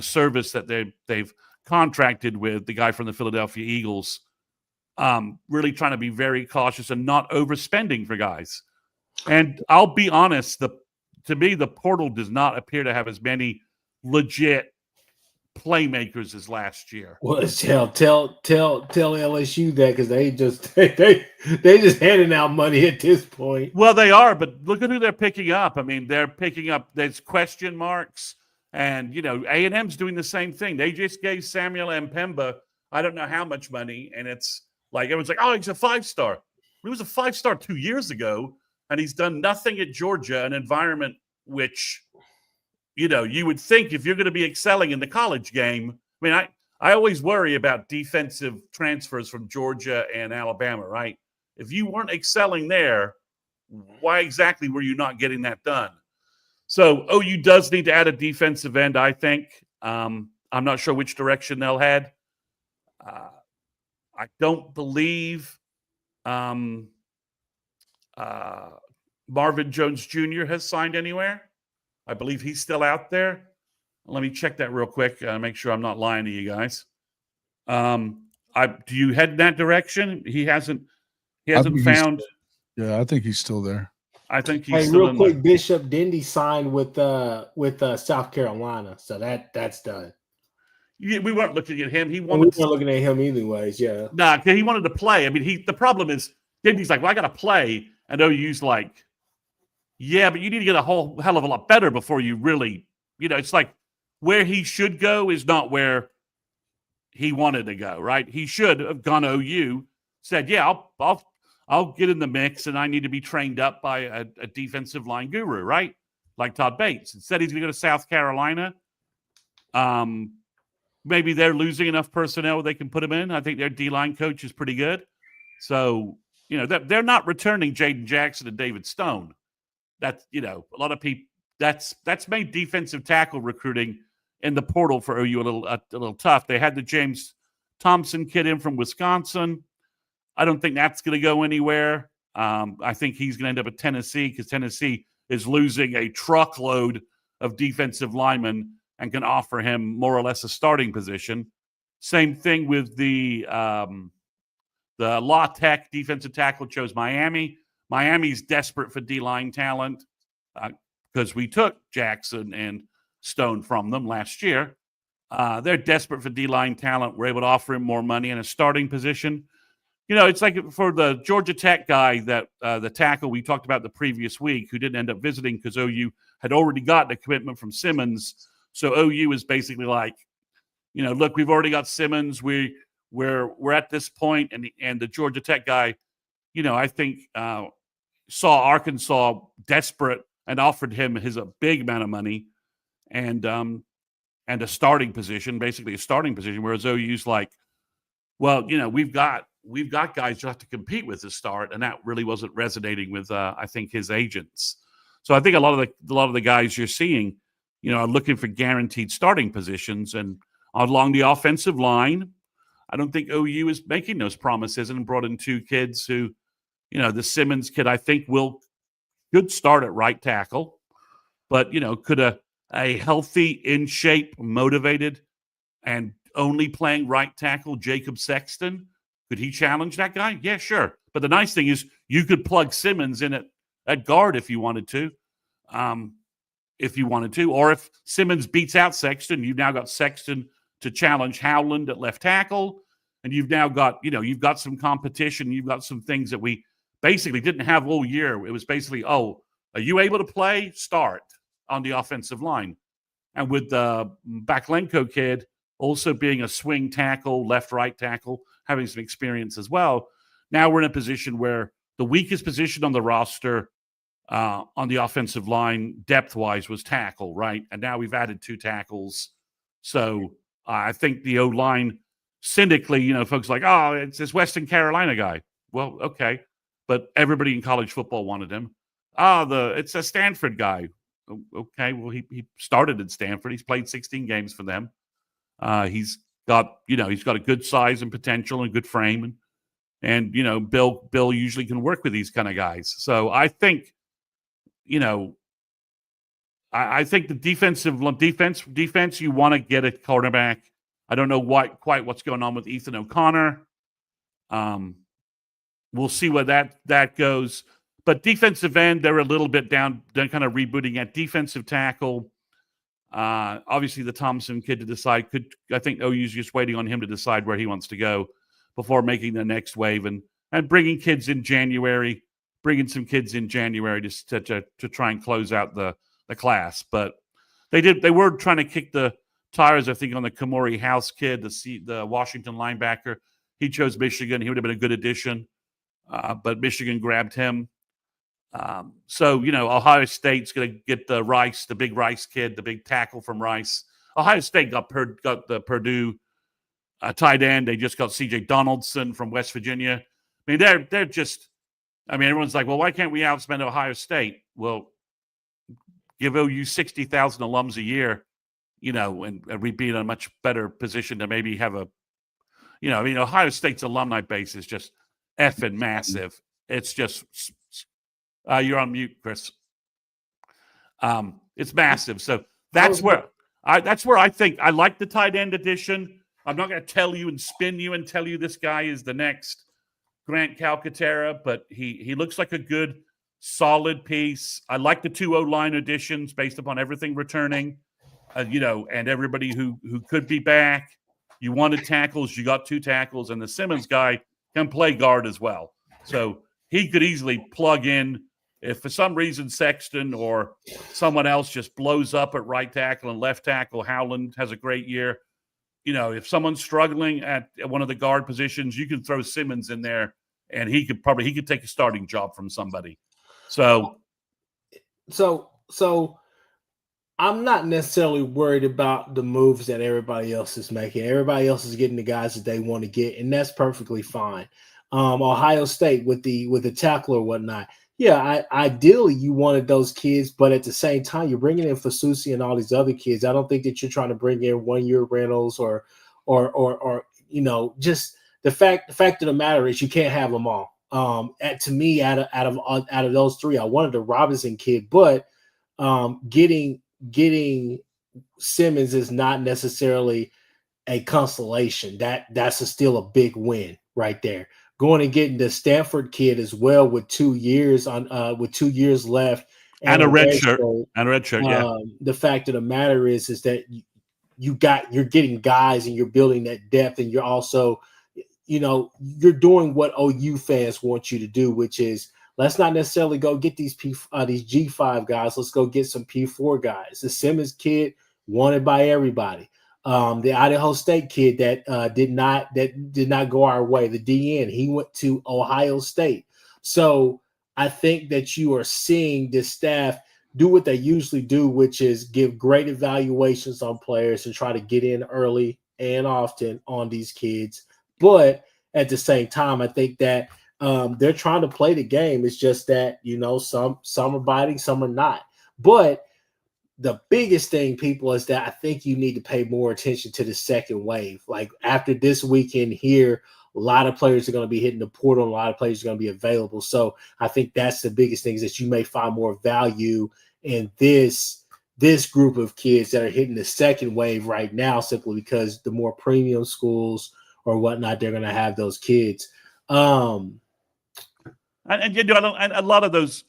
service that they've contracted with, the guy from the Philadelphia Eagles. Really trying to be very cautious and not overspending for guys. And I'll be honest, to me, the portal does not appear to have as many legit playmakers as last year. Well, tell LSU that, because they just handing out money at this point. Well, they are, but look at who they're picking up. I mean, they're picking up, there's question marks, and A&M's doing the same thing. They just gave Samuel Mpemba, I don't know how much money, and it's like everyone's like, oh, he's a 5-star. He was a 5-star 2 years ago, and he's done nothing at Georgia, an environment which you would think if you're going to be excelling in the college game. I mean, I always worry about defensive transfers from Georgia and Alabama, right? If you weren't excelling there, why exactly were you not getting that done? So OU does need to add a defensive end, I think. I'm not sure which direction they'll head. I don't believe Marvin Jones Jr. has signed anywhere. I believe he's still out there. Let me check that real quick, make sure I'm not lying to you guys. Do you head in that direction? He hasn't found. Yeah, I think he's still there. I think he's hey, still real quick, Bishop Dindy signed with South Carolina, so that's done. Yeah, we weren't looking at him. We weren't looking at him anyways. Yeah. Nah, he wanted to play. I mean, the problem is Dindy's like, well, I got to play, and OU's like, yeah, but you need to get a whole hell of a lot better before you really, it's like where he should go is not where he wanted to go, right? He should have gone OU, said, yeah, I'll get in the mix, and I need to be trained up by a defensive line guru, right? Like Todd Bates. Instead, he's going to go to South Carolina. Maybe they're losing enough personnel they can put him in. I think their D-line coach is pretty good. So, they're not returning Jaden Jackson and David Stone. That's, a lot of people, that's made defensive tackle recruiting in the portal for OU a little tough. They had the James Thompson kid in from Wisconsin. I don't think that's going to go anywhere. I think he's going to end up at Tennessee because Tennessee is losing a truckload of defensive linemen and can offer him more or less a starting position. Same thing with the La Tech defensive tackle chose Miami. Miami's desperate for D-line talent because we took Jackson and Stone from them last year. They're desperate for D-line talent. We're able to offer him more money in a starting position. It's like for the Georgia Tech guy that the tackle we talked about the previous week who didn't end up visiting because OU had already gotten a commitment from Simmons. So OU is basically like, look, we've already got Simmons. We're at this point, and the Georgia Tech guy, I think saw Arkansas desperate and offered him a big amount of money and a starting position, basically a starting position, whereas OU's like, well, we've got guys you have to compete with to start, and that really wasn't resonating with I think his agents. So I think a lot of the guys you're seeing, are looking for guaranteed starting positions, and along the offensive line, I don't think OU is making those promises and brought in 2 kids who, the Simmons kid, I think could start at right tackle, but, could a healthy, in shape, motivated, and only playing right tackle Jacob Sexton, could he challenge that guy? Yeah, sure. But the nice thing is you could plug Simmons in at at guard if you wanted to. Or if Simmons beats out Sexton, you've now got Sexton to challenge Howland at left tackle, and you've now got, you've got some competition. You've got some things that we basically didn't have all year. It was basically, are you able to play? Start on the offensive line. And with the Baklenko kid also being a swing tackle, left-right tackle, having some experience as well, now we're in a position where the weakest position on the roster on the offensive line, depth-wise, was tackle, right? And now we've added 2 tackles. So I think the O-line, cynically, folks like, it's this Western Carolina guy. Well, okay. But everybody in college football wanted him. It's a Stanford guy. Okay, well, he started at Stanford. He's played 16 games for them. He's got a good size and potential and good frame. And Bill usually can work with these kind of guys. So I think, I think the defense, you want to get a cornerback. I don't know quite what's going on with Ethan O'Connor. We'll see where that goes. But defensive end, they're a little bit down. They're kind of rebooting at defensive tackle. Obviously, the Thompson kid to decide. I think OU's just waiting on him to decide where he wants to go before making the next wave and bringing kids in January. Bringing some kids in January to try and close out the class. But they were trying to kick the tires, I think, on the Kamori House kid, the Washington linebacker. He chose Michigan. He would have been a good addition, but Michigan grabbed him. So Ohio State's going to get the big Rice kid, the big tackle from Rice. Ohio State got the Purdue tight end. They just got C.J. Donaldson from West Virginia. I mean, they're just. I mean, everyone's like, well, why can't we outspend Ohio State? Well, give OU 60,000 alums a year, and we'd be in a much better position to maybe have Ohio State's alumni base is just effing massive. It's just, you're on mute, Chris. It's massive. So that's where I think I like the tight end edition. I'm not going to tell you and spin you and tell you this guy is the next Grant Calcaterra, but he looks like a good, solid piece. I like the 2 O-line additions based upon everything returning, and everybody who could be back. You wanted tackles, you got 2 tackles, and the Simmons guy can play guard as well. So he could easily plug in if for some reason Sexton or someone else just blows up at right tackle and left tackle. Howland has a great year. If someone's struggling at one of the guard positions, you can throw Simmons in there, and he could take a starting job from somebody. So I'm not necessarily worried about the moves that everybody else is making. Everybody else is getting the guys that they want to get, and that's perfectly fine. Ohio State with the tackle or whatnot. Yeah, ideally you wanted those kids, but at the same time, you're bringing in Fasusi and all these other kids. I don't think that you're trying to bring in 1-year rentals or just the fact of the matter is you can't have them all. To me, out of those 3, I wanted the Robinson kid, but getting Simmons is not necessarily a consolation. That's still a big win right there. Going and getting the Stanford kid as well with 2 years left and a red shirt. Yeah. The fact of the matter is that you're getting guys and you're building that depth, and you're also, you're doing what OU fans want you to do, which is let's not necessarily go get these G5 guys. Let's go get some P4 guys. The Simmons kid wanted by everybody. The Idaho State kid that did not go our way, the DN, he went to Ohio State. So I think that you are seeing this staff do what they usually do, which is give great evaluations on players and try to get in early and often on these kids. But at the same time, I think that they're trying to play the game. It's just that, some are biting, some are not. But the biggest thing, people, is that I think you need to pay more attention to the second wave. Like after this weekend here, a lot of players are going to be hitting the portal. A lot of players are going to be available. So I think that's the biggest thing, is that you may find more value in this group of kids that are hitting the second wave right now, simply because the more premium schools or whatnot, they're going to have those kids. And and a lot of those,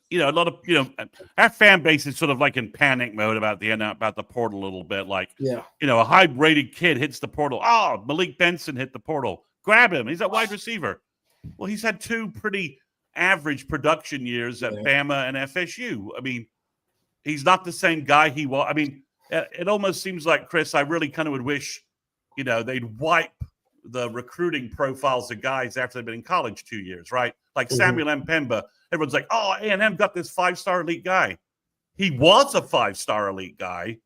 our fan base is sort of like in panic mode about the portal a little bit. Like, a high-rated kid hits the portal. Oh, Malik Benson hit the portal. Grab him. He's a wide receiver. Well, he's had 2 pretty average production years at Bama and FSU. I mean, he's not the same guy he was. I mean, it almost seems like, Chris, I really kind of would wish, they'd wipe the recruiting profiles of guys after they've been in college 2 years, right? Like Samuel Mpemba. Everyone's like, oh, A&M got this 5-star elite guy. He was a 5-star elite guy.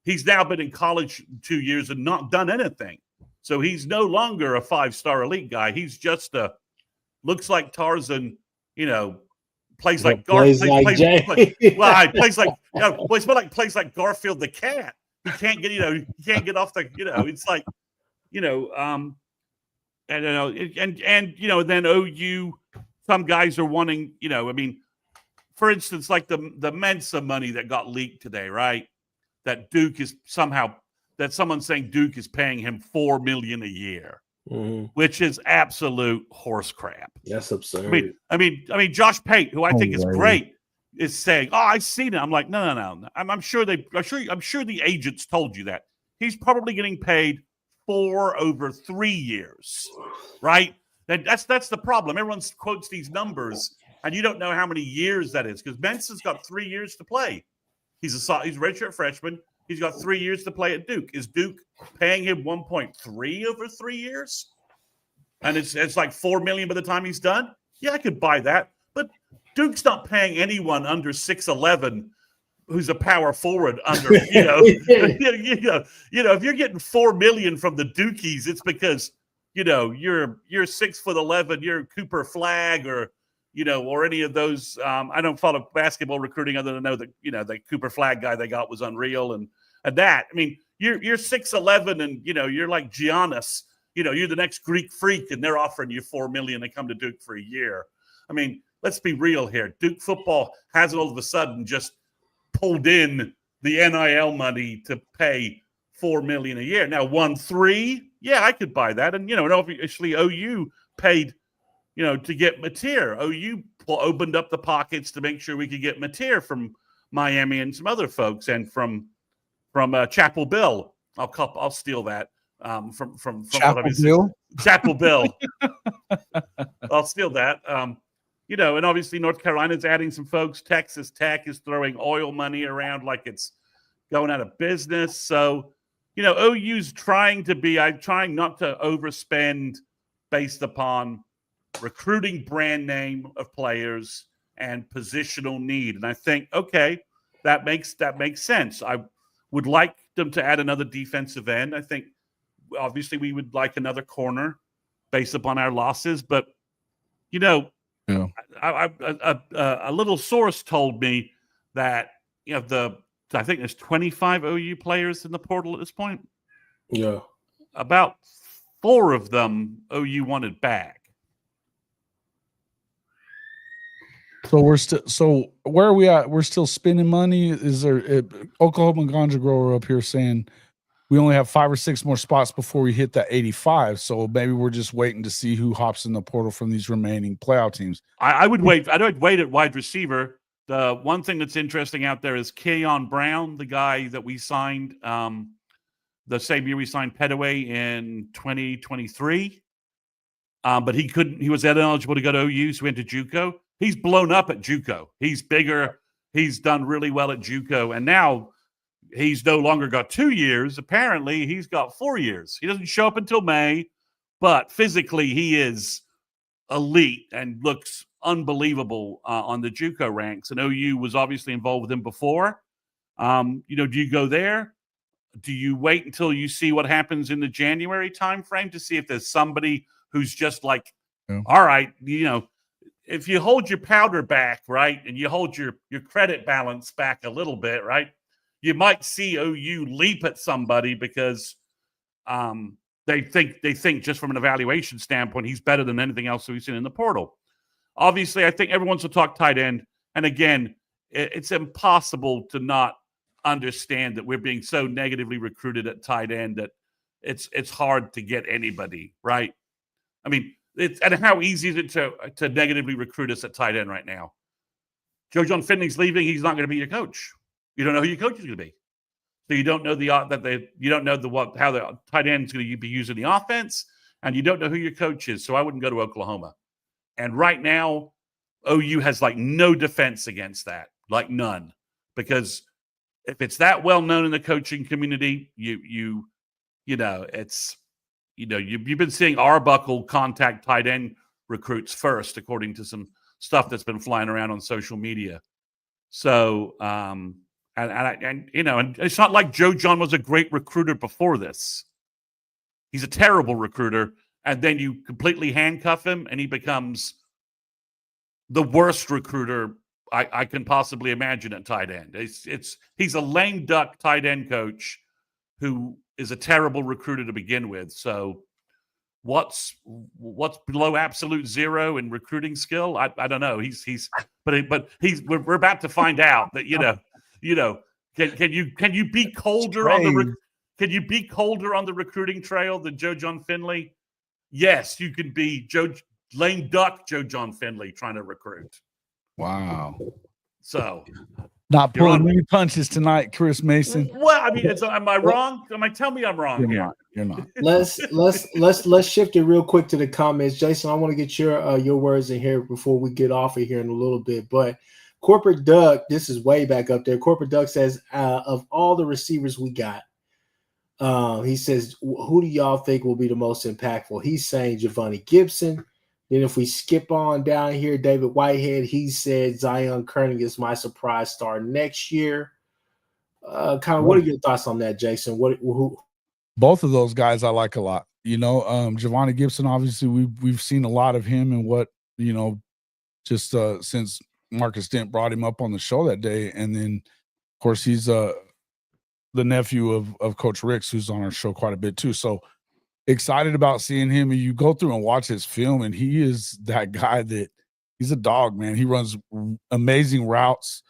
He's now been in college 2 years and not done anything. So he's no longer a 5-star elite guy. He's just looks like Tarzan, plays like Garfield. Plays like Garfield the cat. He can't get off the, it's like, and then OU, some guys are wanting, for instance, like the Mensa money that got leaked today, right? That Duke is that someone's saying Duke is paying him $4 million a year, which is absolute horse crap. That's absurd. I mean, Josh Pate, who I think is great, is saying, "Oh, I've seen it." I'm like, no. I'm sure the agents told you that. He's probably getting paid $4 over 3 years, right? That's the problem. Everyone quotes these numbers, and you don't know how many years that is because Mensa's got 3 years to play. He's a redshirt freshman. He's got 3 years to play at Duke. Is Duke paying him 1.3 over 3 years? And it's like $4 million by the time he's done? Yeah, I could buy that. But Duke's not paying anyone under 6'11" who's a power forward under, if you're getting $4 million from the Dukies, it's because, you're 6'11", you're Cooper Flagg or any of those. I don't follow basketball recruiting other than know that, the Cooper Flagg guy they got was unreal. And that, I mean, you're 6'11" and, you're like Giannis, you're the next Greek freak and they're offering you $4 million to come to Duke for a year. I mean, let's be real here. Duke football hasn't all of a sudden just pulled in the NIL money to pay $4 million a year. Now, 1.3, yeah, I could buy that. And, obviously OU paid, to get Mateer. OU opened up the pockets to make sure we could get Mateer from Miami and some other folks and from Chapel Bill. I'll steal that from Chapel Bill. Chapel Bill. I'll steal that. And obviously North Carolina's adding some folks. Texas Tech is throwing oil money around like it's going out of business. So, OU's trying not to overspend based upon recruiting brand name of players and positional need. And I think, okay, that makes sense. I would like them to add another defensive end. I think obviously we would like another corner based upon our losses, but a little source told me that I think there's 25 OU players in the portal at this point. Yeah, about 4 of them OU wanted back. So where are we at? We're still spending money. Is there Oklahoma Ganja Grower up here saying we only have 5 or 6 more spots before we hit that 85. So maybe we're just waiting to see who hops in the portal from these remaining playoff teams. I would wait. I would wait at wide receiver. The one thing that's interesting out there is Keon Brown, the guy that we signed the same year we signed Petaway in 2023. But he was ineligible to go to OU, so he went to JUCO. He's blown up at JUCO. He's bigger. He's done really well at JUCO. And now he's no longer got 2 years. Apparently, he's got 4 years. He doesn't show up until May, but physically he is elite and looks unbelievable on the JUCO ranks. And OU was obviously involved with him before. Do you go there? Do you wait until you see what happens in the January timeframe to see if there's somebody who's just like, all right, if you hold your powder back, right, and you hold your credit balance back a little bit, right, you might see OU leap at somebody because they think just from an evaluation standpoint, he's better than anything else we've seen in the portal. Obviously, I think everyone's will talk tight end. And again, it's impossible to not understand that we're being so negatively recruited at tight end that it's hard to get anybody, right? I mean, and how easy is it to negatively recruit us at tight end right now? Joe John Finley's leaving. He's not going to be your coach. You don't know who your coach is going to be. So you don't know how the tight end is going to be using the offense, and you don't know who your coach is. So I wouldn't go to Oklahoma. And right now, OU has like no defense against that, like none, because if it's that well known in the coaching community, you've been seeing Arbuckle contact tight end recruits first, according to some stuff that's been flying around on social media. So, and it's not like Joe John was a great recruiter before this. He's a terrible recruiter, and then you completely handcuff him, and he becomes the worst recruiter I can possibly imagine at tight end. He's a lame duck tight end coach who is a terrible recruiter to begin with. So what's below absolute zero in recruiting skill? I don't know. We're about to find out that can you be colder on the recruiting trail than Joe John Finley? Yes, you can be lame duck Joe John Finley trying to recruit. Wow. So not pulling many punches tonight, Chris Mason. Well, I mean, am I wrong? Tell me I'm wrong here. You're not. Let's shift it real quick to the comments. Jason, I want to get your words in here before we get off of here in a little bit. But Corporate Doug, this is way back up there. Corporate Doug says, of all the receivers we got, he says, who do y'all think will be the most impactful? He's saying Giovanni Gibson. Then if we skip on down here, David Whitehead, he said Zion Kearney is my surprise star next year. What are your thoughts on that, Jason? Who? Both of those guys I like a lot. Giovanni Gibson, obviously we've seen a lot of him and what, just since Marcus Dent brought him up on the show that day. And then, of course, he's the nephew of Coach Ricks, who's on our show quite a bit too. So excited about seeing him. And you go through and watch his film, and he is that guy that he's a dog, man. He runs amazing routes.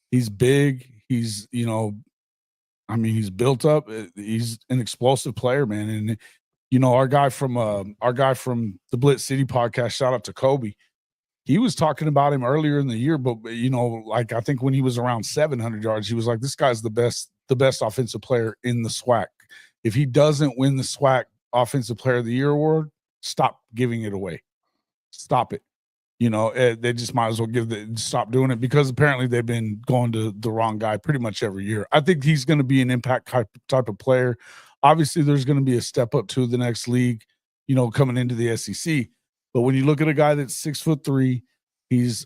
He's big. He's, he's built up. He's an explosive player, man. And, our guy from the Blitz City podcast, shout out to Kobe. He was talking about him earlier in the year, but I think when he was around 700 yards, he was like, this guy's the best offensive player in the SWAC. If he doesn't win the SWAC Offensive Player of the Year award, stop giving it away. Stop it. They just might as well stop doing it, because apparently they've been going to the wrong guy pretty much every year. I think he's going to be an impact type of player. Obviously, there's going to be a step up to the next league, coming into the SEC. But when you look at a guy that's 6'3", he's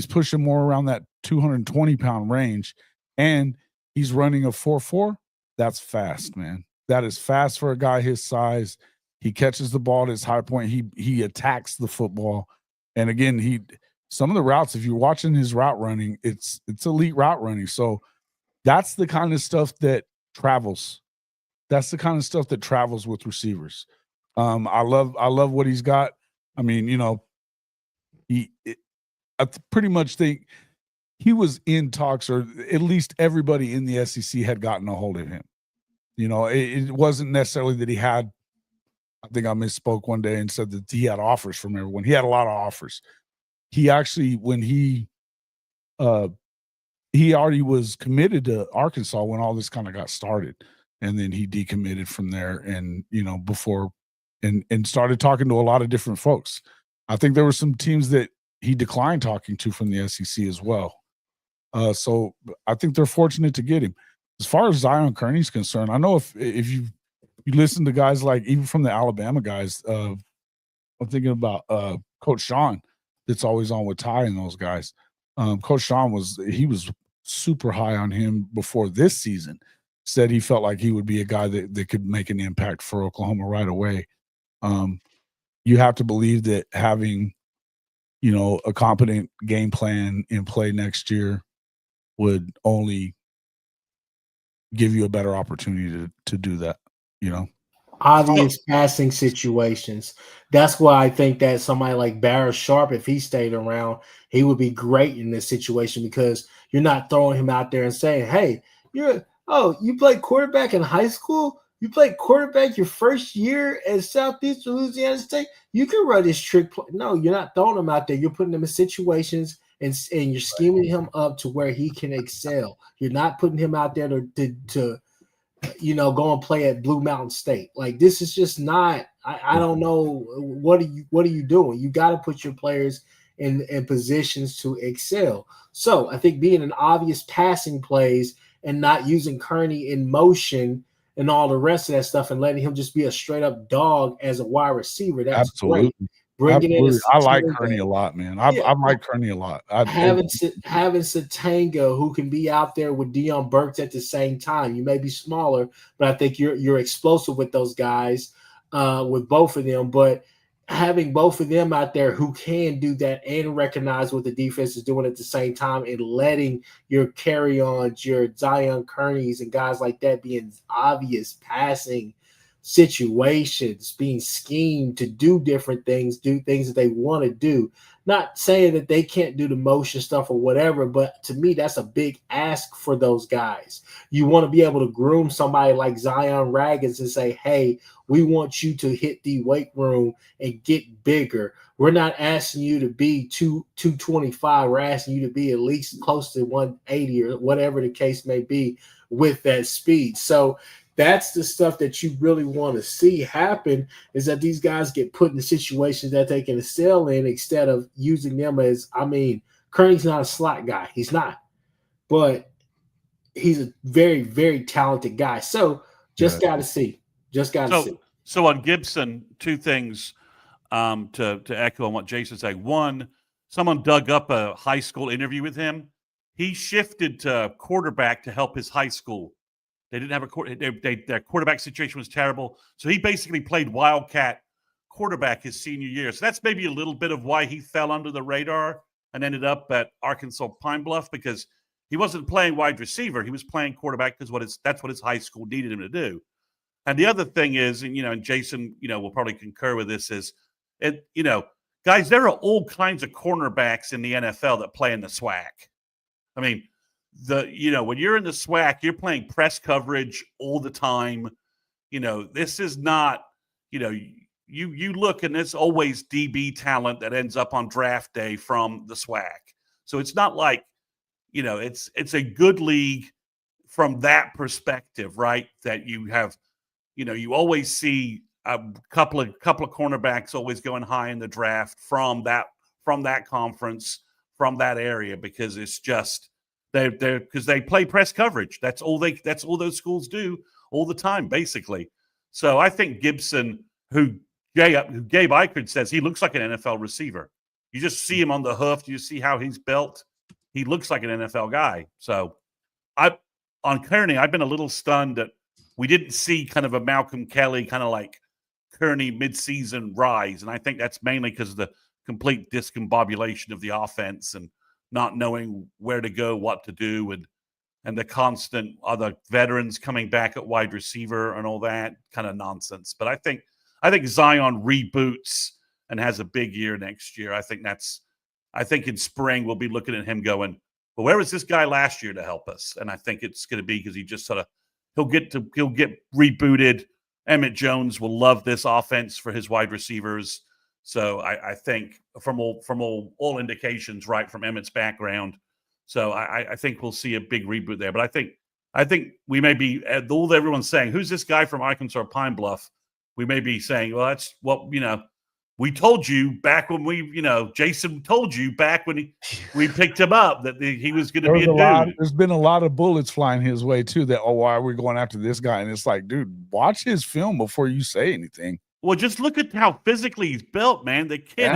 pushing more around that 220-pound range, and he's running a 4.4. That's fast, man. That is fast for a guy his size. He catches the ball at his high point. He attacks the football. And again, some of the routes, if you're watching his route running, it's elite route running. So that's the kind of stuff that travels. That's the kind of stuff that travels with receivers. I love what he's got. I mean, I pretty much think he was in talks, or at least everybody in the SEC had gotten a hold of him. It wasn't necessarily that he had, I think I misspoke one day and said that he had offers from everyone. He had a lot of offers. He actually, when he already was committed to Arkansas when all this kind of got started, and then he decommitted from there, and before and started talking to a lot of different folks. I think there were some teams that he declined talking to from the SEC as well. So I think they're fortunate to get him. As far as Zion Kearney's concerned, I know if you listen to guys like, even from the Alabama guys, I'm thinking about Coach Sean, that's always on with Ty and those guys. Coach Sean was super high on him before this season. Said he felt like he would be a guy that could make an impact for Oklahoma right away. You have to believe that having, a competent game plan in play next year would only give you a better opportunity to do that, Obvious passing situations. That's why I think that somebody like Barrett Sharp, if he stayed around, he would be great in this situation, because you're not throwing him out there and saying, hey, you played quarterback in high school? You play quarterback your first year at Southeastern Louisiana State. You can run this trick play. No, you're not throwing him out there. You're putting him in situations and you're scheming him up to where he can excel. You're not putting him out there to go and play at Blue Mountain State. Like, this is just not. I don't know, what are you doing? You got to put your players in positions to excel. So I think being an obvious passing plays and not using Kearney in motion and all the rest of that stuff and letting him just be a straight up dog as a wide receiver. That's absolutely great. Bringing in I like Kearney a lot, man. I like Kearney a lot. Having Satanga, who can be out there with Deion Burks at the same time. You may be smaller, but I think you're explosive with those guys, with both of them. But having both of them out there who can do that and recognize what the defense is doing at the same time, and letting your carry-ons, your Zion Kearneys and guys like that be in obvious passing situations, being schemed to do different things, do things that they want to do. Not saying that they can't do the motion stuff or whatever, but to me, that's a big ask for those guys. You want to be able to groom somebody like Zion Raggins and say, hey, we want you to hit the weight room and get bigger. We're not asking you to be 225. We're asking you to be at least close to 180 or whatever the case may be with that speed. So that's the stuff that you really want to see happen, is that these guys get put in the situations that they can excel in, instead of using them as, Kearney's not a slot guy. He's not. But he's a very, very talented guy. So just got to see. See. So on Gibson, two things to echo on what Jason said. One, someone dug up a high school interview with him. He shifted to quarterback to help his high school. They didn't have their quarterback situation was terrible. So he basically played Wildcat quarterback his senior year. So that's maybe a little bit of why he fell under the radar and ended up at Arkansas Pine Bluff, because he wasn't playing wide receiver. He was playing quarterback because that's what his high school needed him to do. And the other thing is, and Jason, will probably concur with this, is, guys, there are all kinds of cornerbacks in the NFL that play in the SWAC. I mean, when you're in the SWAC, you're playing press coverage all the time. This is not, you look, and there's always DB talent that ends up on draft day from the SWAC. So it's not like, it's a good league from that perspective, right? That you have, you always see a couple of cornerbacks always going high in the draft from that conference, from that area, because it's just, because they play press coverage. That's all those schools do all the time, basically. So I think Gibson, who Gabe Eichert says he looks like an NFL receiver. You just see him on the hoof. You see how he's built. He looks like an NFL guy. So on Kearney, I've been a little stunned that we didn't see kind of a Malcolm Kelly kind of like Kearney midseason rise. And I think that's mainly because of the complete discombobulation of the offense and not knowing where to go, what to do, and the constant other veterans coming back at wide receiver and all that kind of nonsense. But I think Zion reboots and has a big year next year. I think in spring we'll be looking at him going, well, where was this guy last year to help us? And I think it's going to be because he just he'll get rebooted. Emmett Jones will love this offense for his wide receivers. So I think from all indications, right, from Emmett's background, so I think we'll see a big reboot there. But I think we may be, although everyone's saying, who's this guy from Arkansas Pine Bluff? We may be saying, well, that's what we told you back when Jason told you back when we picked him up that he was going to be a dude. There's been a lot of bullets flying his way too. That why are we going after this guy? And it's like, dude, watch his film before you say anything. Well, just look at how physically he's built, man. The kid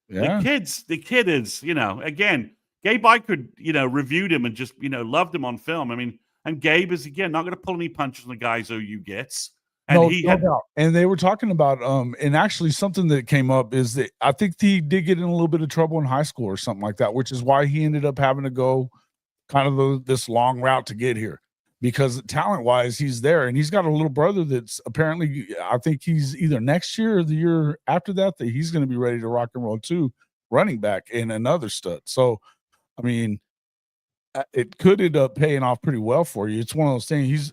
the kid is, again, Gabe Eichert, reviewed him and just, loved him on film. I mean, and Gabe is, again, not going to pull any punches on the guys OU gets. And no doubt. And they were talking about, and actually something that came up is that I think he did get in a little bit of trouble in high school or something like that, which is why he ended up having to go kind of this long route to get here. Because talent-wise, he's there, and he's got a little brother that's apparently, I think he's either next year or the year after that he's going to be ready to rock and roll too, running back and another stud. So, I mean, it could end up paying off pretty well for you. It's one of those things.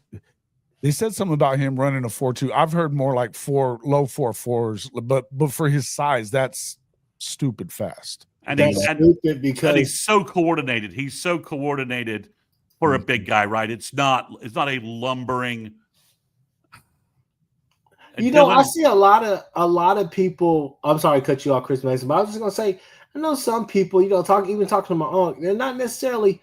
They said something about him running a 4.2. I've heard more like low 4.4s, but for his size, that's stupid fast. And That's stupid because he's so coordinated. He's so coordinated for a big guy, right? It's not a lumbering. I see a lot of people. I'm sorry to cut you off, Chris Mason, but I was just gonna say, I know some people, talking to my aunt, they're not necessarily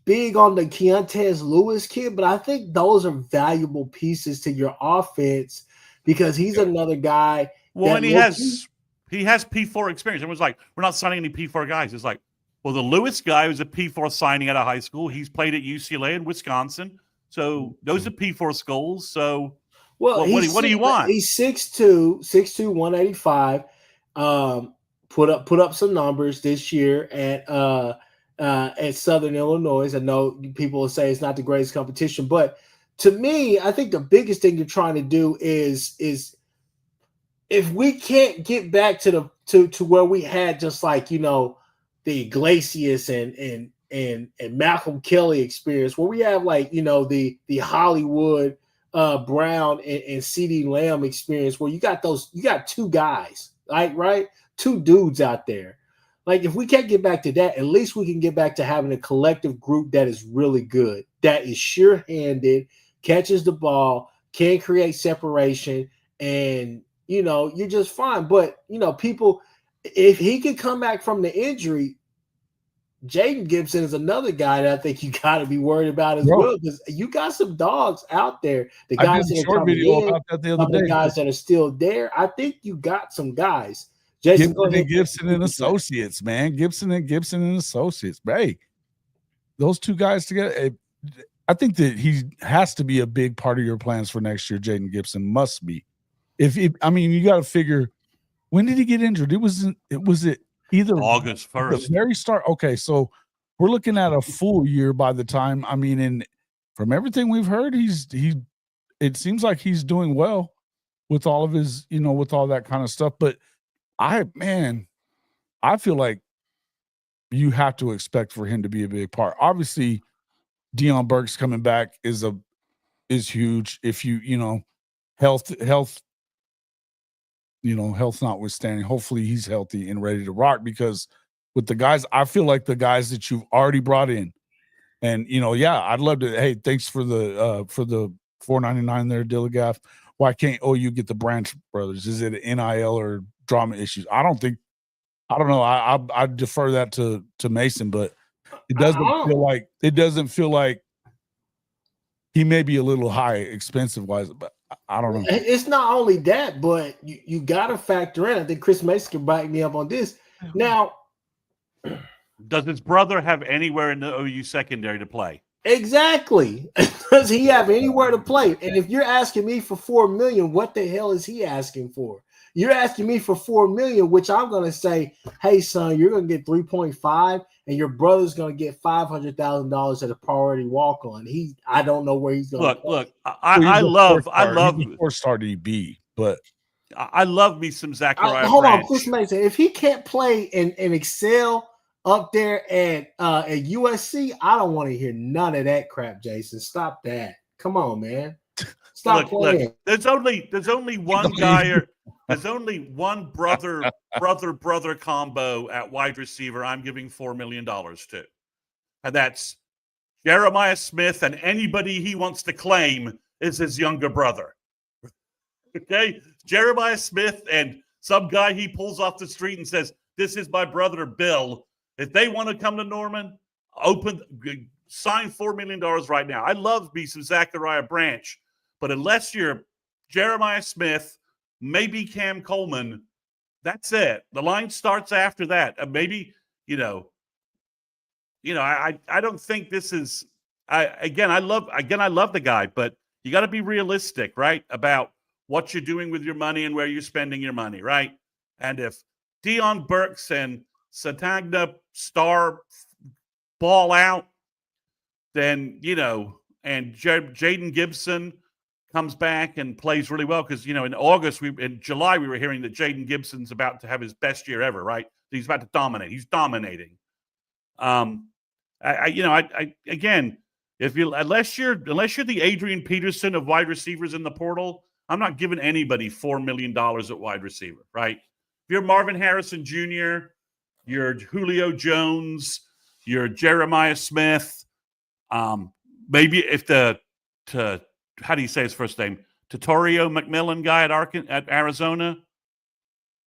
big on the Keontez Lewis kid, but I think those are valuable pieces to your offense because he's another guy. Well, and he has P4 experience. Everyone's like, we're not signing any P4 guys. It's like, well, the Lewis guy was a P4 signing out of high school. He's played at UCLA and Wisconsin. So those are P4 schools. So what do you want? He's 6'2", 185. Put up some numbers this year at Southern Illinois. I know people will say it's not the greatest competition, but to me, I think the biggest thing you're trying to do is if we can't get back to where we had just like, the Iglesias and Malcolm Kelly experience, where we have like, the Hollywood Brown and CeeDee Lamb experience, where you got two guys, right? Two dudes out there. Like, if we can't get back to that, at least we can get back to having a collective group that is really good, that is sure-handed, catches the ball, can create separation, and, you're just fine. But, people, if he could come back from the injury, Jaden Gibson is another guy that I think you got to be worried about as well, because you got some dogs out there. The guys that are coming in, about that the other day. The guys that are still there, I think you got some guys. Jason, Gibson and Associates, man. Gibson and Associates. Hey, those two guys together. I think that he has to be a big part of your plans for next year. Jaden Gibson must be. You got to figure, when did he get injured? Was it either August 1st, the very start? Okay, so we're looking at a full year by the time. And from everything we've heard, it seems like he's doing well with all of his, with all that kind of stuff. But I feel like you have to expect for him to be a big part. Obviously, Deion Burks coming back is huge. If health, health notwithstanding, hopefully he's healthy and ready to rock, because with the guys, I feel like the guys that you've already brought in, and I'd love to. Hey, thanks for the $4.99 there, Dilligaff. Why can't OU get the Branch brothers? Is it an NIL or drama issues? I don't know. I defer that to Mason, but it doesn't feel like he may be a little high expensive wise, but I don't know. It's not only that, but you got to factor in. I think Chris Mason can back me up on this. Now, does his brother have anywhere in the OU secondary to play? Exactly. Does he have anywhere to play? And if you're asking me for $4 million, what the hell is he asking for? You're asking me for $4 million, which I'm going to say, hey, son, you're going to get 3.5, and your brother's going to get $500,000 at a priority walk on. I don't know where he's going. Look. I love 4-star DB, but I love me some Zachariah. Hold on, Chris Mason. If he can't play and excel up there at USC, I don't want to hear none of that crap, Jason. Stop that. Come on, man. Stop playing. Look, there's only one guy or there's only one brother combo at wide receiver I'm giving $4 million to. And that's Jeremiah Smith, and anybody he wants to claim is his younger brother. Okay? Jeremiah Smith and some guy he pulls off the street and says, this is my brother Bill. If they want to come to Norman, sign $4 million right now. I love me some Zachariah Branch, but unless you're Jeremiah Smith, maybe Cam Coleman, that's it. The line starts after that. Maybe, I don't think this is. I love the guy, but you got to be realistic, right, about what you're doing with your money and where you're spending your money, right? And if Deion Burks and Satagna Star ball out, then, and Jaden Gibson comes back and plays really well, because, in July, we were hearing that Jaden Gibson's about to have his best year ever, right? He's about to dominate. He's dominating. Again, Unless you're the Adrian Peterson of wide receivers in the portal, I'm not giving anybody $4 million at wide receiver, right? If you're Marvin Harrison Jr., you're Julio Jones, you're Jeremiah Smith, maybe if how do you say his first name? Tatorio McMillan guy at Arizona.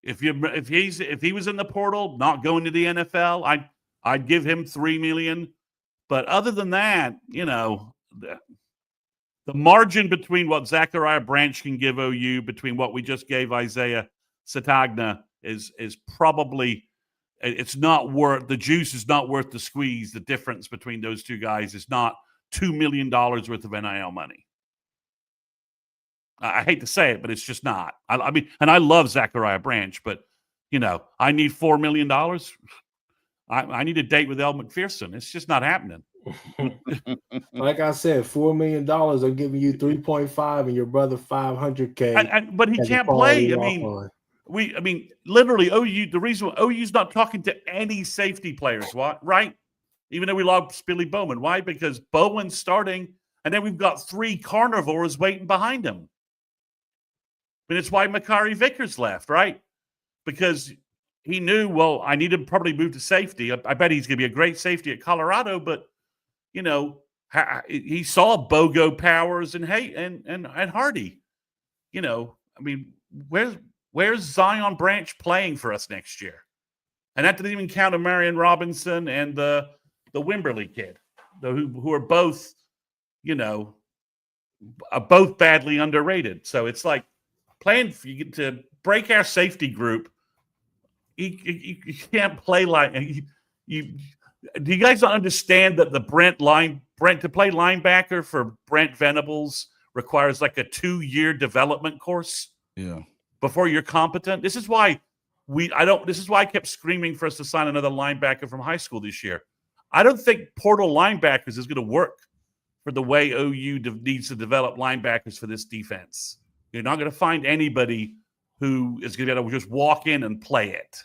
If he was in the portal, not going to the NFL, I'd give him $3 million. But other than that, the margin between what Zachariah Branch can give OU between what we just gave Isaiah Satagna is probably, it's not worth, the juice is not worth the squeeze. The difference between those two guys is not $2 million worth of NIL money. I hate to say it, but it's just not. I mean, and I love Zachariah Branch, but I need $4 million. I need a date with Elle McPherson. It's just not happening. Like I said, $4 million. I'm giving you 3.5 and your brother $500K. But he can't play. I mean, literally, OU. The reason OU's not talking to any safety players, right? Even though we lost Billy Bowman, why? Because Bowen's starting, and then we've got 3 carnivores waiting behind him. And it's why Makari Vickers left, right? Because he knew, well, I need to probably move to safety. I bet he's going to be a great safety at Colorado, but he saw Bogo, Powers, and Hardy. I mean, where's Zion Branch playing for us next year? And that didn't even count Marion Robinson and the Wimberly kid, who are both, both badly underrated. So it's like playing to break our safety group. You can't play like you. Do you guys not understand that the Brent to play linebacker for Brent Venables requires like a 2-year development course? Yeah. Before you're competent. This is why I kept screaming for us to sign another linebacker from high school this year. I don't think portal linebackers is going to work for the way OU needs to develop linebackers for this defense. You're not going to find anybody who is going to be able to just walk in and play it.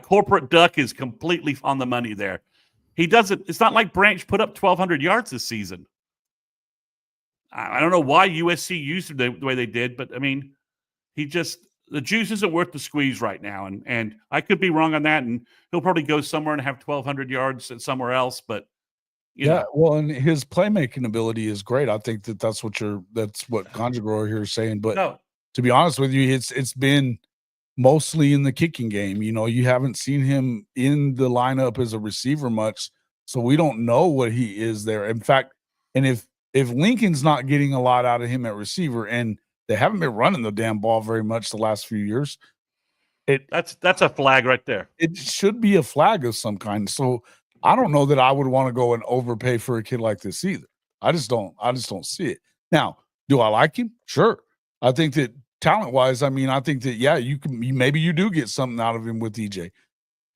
Corporate Duck is completely on the money there. He doesn't. It's not like Branch put up 1,200 yards this season. I don't know why USC used him the way they did, but I mean, the juice isn't worth the squeeze right now, and I could be wrong on that, and he'll probably go somewhere and have 1,200 yards at somewhere else. But well, and his playmaking ability is great. I think that's what Conjugor here is saying. But to be honest with you, it's been mostly in the kicking game. You haven't seen him in the lineup as a receiver much, so we don't know what he is there. In fact, and if Lincoln's not getting a lot out of him at receiver, and they haven't been running the damn ball very much the last few years, that's a flag right there. It should be a flag of some kind. So I don't know that I would want to go and overpay for a kid like this either. I just don't see it. Now, do I like him? Sure. I think that talent-wise, I think that, maybe you do get something out of him with EJ.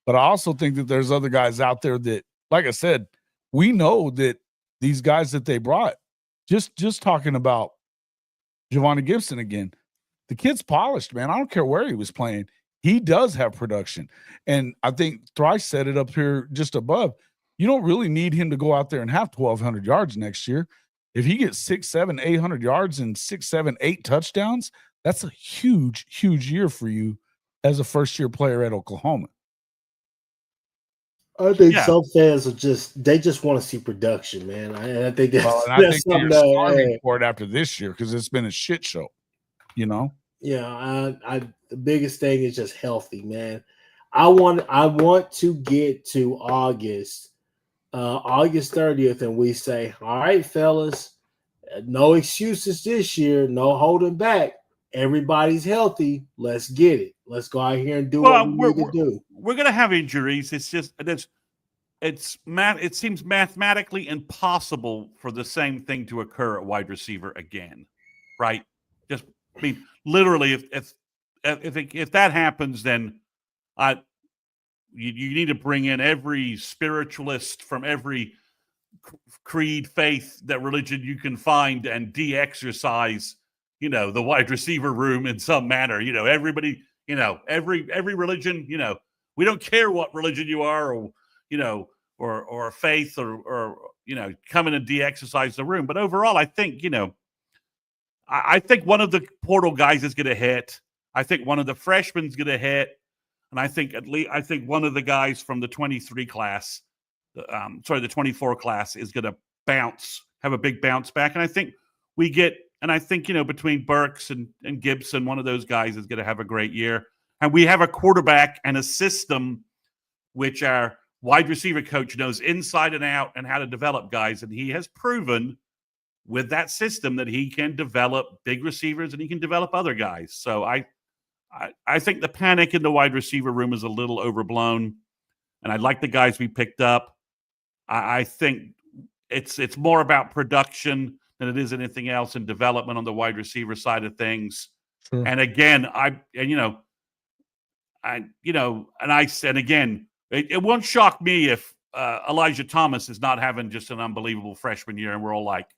But I also think that there's other guys out there that, like I said, we know that these guys that they brought, just talking about Giovanni Gibson again, the kid's polished, man. I don't care where he was playing. He does have production. And I think Thrice said it up here just above. You don't really need him to go out there and have 1,200 yards next year. If he gets 600, 700, 800 yards and 6, 7, 8 touchdowns, that's a huge, huge year for you as a first-year player at Oklahoma. I think some fans they just want to see production, man. I think that's something you're starving for it after this year because it's been a shit show, Yeah, the biggest thing is just healthy, man. I want to get to August 30th, and we say, all right, fellas, no excuses this year, no holding back. Everybody's healthy. Let's get it. Let's go out here and do what we need to do. We're going to have injuries. It's just it seems mathematically impossible for the same thing to occur at wide receiver again, right? Literally, if that happens, then you need to bring in every spiritualist from every creed, faith, that religion you can find and de-exercise, the wide receiver room in some manner. Everybody, every religion, we don't care what religion you are or, or faith or coming and de-exercise the room. But overall, I think, I think one of the portal guys is going to hit. I think one of the freshmen is going to hit. And I think one of the guys from the 23 class, the 24 class is going to have a big bounce back. And I think between Burks and Gibson, one of those guys is going to have a great year. And we have a quarterback and a system which our wide receiver coach knows inside and out and how to develop guys. And he has proven with that system that he can develop big receivers and he can develop other guys. So I think the panic in the wide receiver room is a little overblown. And I like the guys we picked up. I think it's more about production than it is anything else in development on the wide receiver side of things. Sure. And again, it won't shock me if Elijah Thomas is not having just an unbelievable freshman year, and we're all like,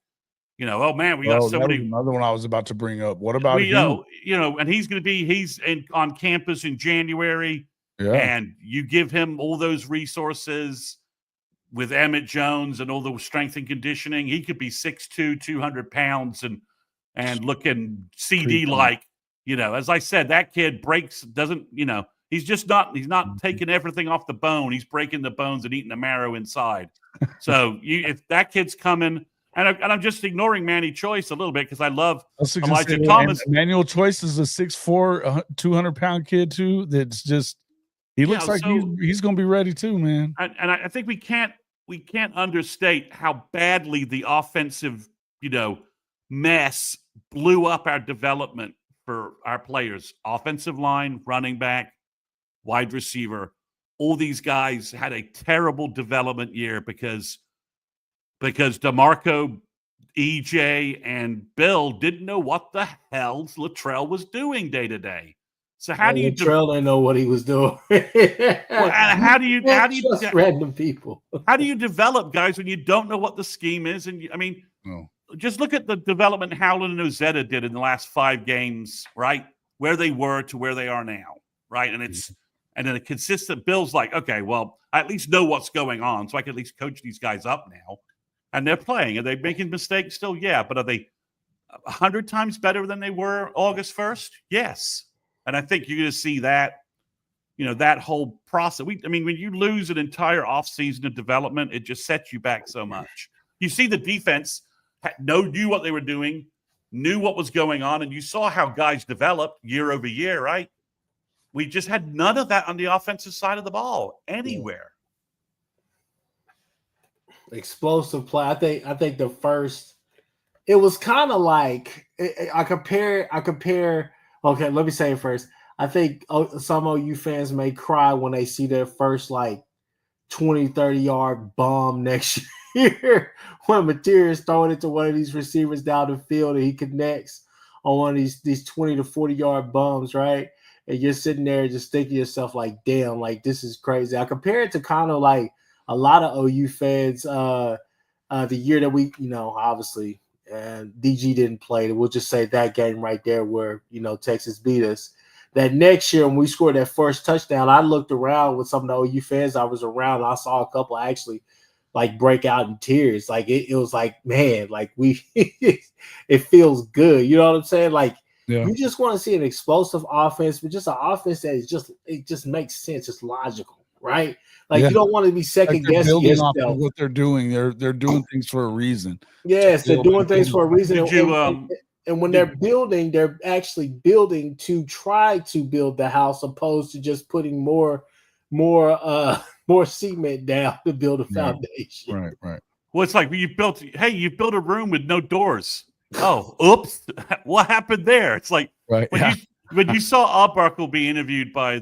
oh man, we got so many. Another one I was about to bring up. What about him? And he's on campus in January, and you give him all those resources with Emmett Jones and all the strength and conditioning. He could be 6'2", 200 pounds, and looking CD like. As I said, that kid he's not taking everything off the bone. He's breaking the bones and eating the marrow inside. So if that kid's coming, and I'm just ignoring Manny Choice a little bit because I love Elijah Thomas. Emmanuel Choice is a 6'4", 200-pound kid too. That's just he looks like he's going to be ready too, man. And I think we can't understate how badly the offensive mess blew up our development for our players. Offensive line, running back, wide receiver. All these guys had a terrible development year because DeMarco, EJ, and Bill didn't know what the hell Luttrell was doing day to day. So how do you Luttrell didn't know what he was doing? How do you just random people? How do you develop guys when you don't know what the scheme is? And just look at the development Howland and Ozetta did in the last 5 games, right? Where they were to where they are now, right? And and then a consistent Bill's like, okay, well, I at least know what's going on, so I can at least coach these guys up now. And they're playing. Are they making mistakes still? Yeah. But are they 100 times better than they were August 1st? Yes. And I think you're going to see that, that whole process. When you lose an entire offseason of development, it just sets you back so much. You see the defense knew what they were doing, knew what was going on, and you saw how guys developed year over year, right? We just had none of that on the offensive side of the ball anywhere. Explosive play. I think the first, it was kind of like I compare. Okay, let me say it first. I think some OU fans may cry when they see their first 20, 30-yard bomb next year when Material's throwing it to one of these receivers down the field and he connects on one of these 20 to 40-yard bombs, right? And you're sitting there just thinking to yourself damn, this is crazy. I compare it to kind of a lot of OU fans the year that we, obviously, and DG didn't play. We'll just say that game right there where, Texas beat us. That next year when we scored that first touchdown, I looked around with some of the OU fans I was around. And I saw a couple actually break out in tears. It was man, it feels good. You know what I'm saying? You just want to see an explosive offense, but just an offense that is it just makes sense. It's logical, right? You don't want to be second guessing yourself. Off of what they're doing. They're doing things for a reason. Yes, they're doing things for a reason. And when they're building, they're actually building to try to build the house, opposed to just putting more cement down to build a foundation. Right. Well, it's you built a room with no doors. Oh, oops! What happened there? It's when you saw Arbuckle be interviewed by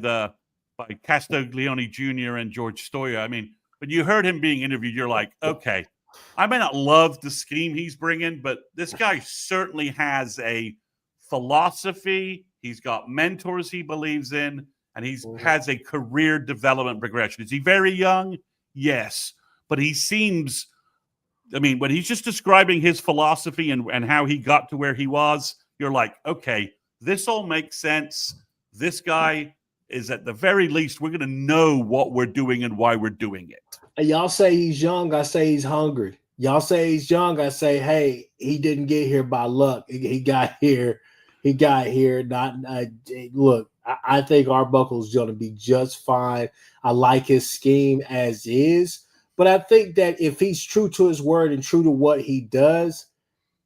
Castiglione Jr. and George Stoya. When you heard him being interviewed, you're like, okay, I may not love the scheme he's bringing, but this guy certainly has a philosophy. He's got mentors he believes in, and he has a career development progression. Is he very young? Yes, but he seems. When he's just describing his philosophy and how he got to where he was, you're like, okay, this all makes sense. This guy is at the very least, we're going to know what we're doing and why we're doing it. Y'all say he's young. I say he's hungry. Y'all say he's young. I say, hey, he didn't get here by luck. He got here. He got here. Not look. I think Arbuckle's going to be just fine. I like his scheme as is, but I think that if he's true to his word and true to what he does,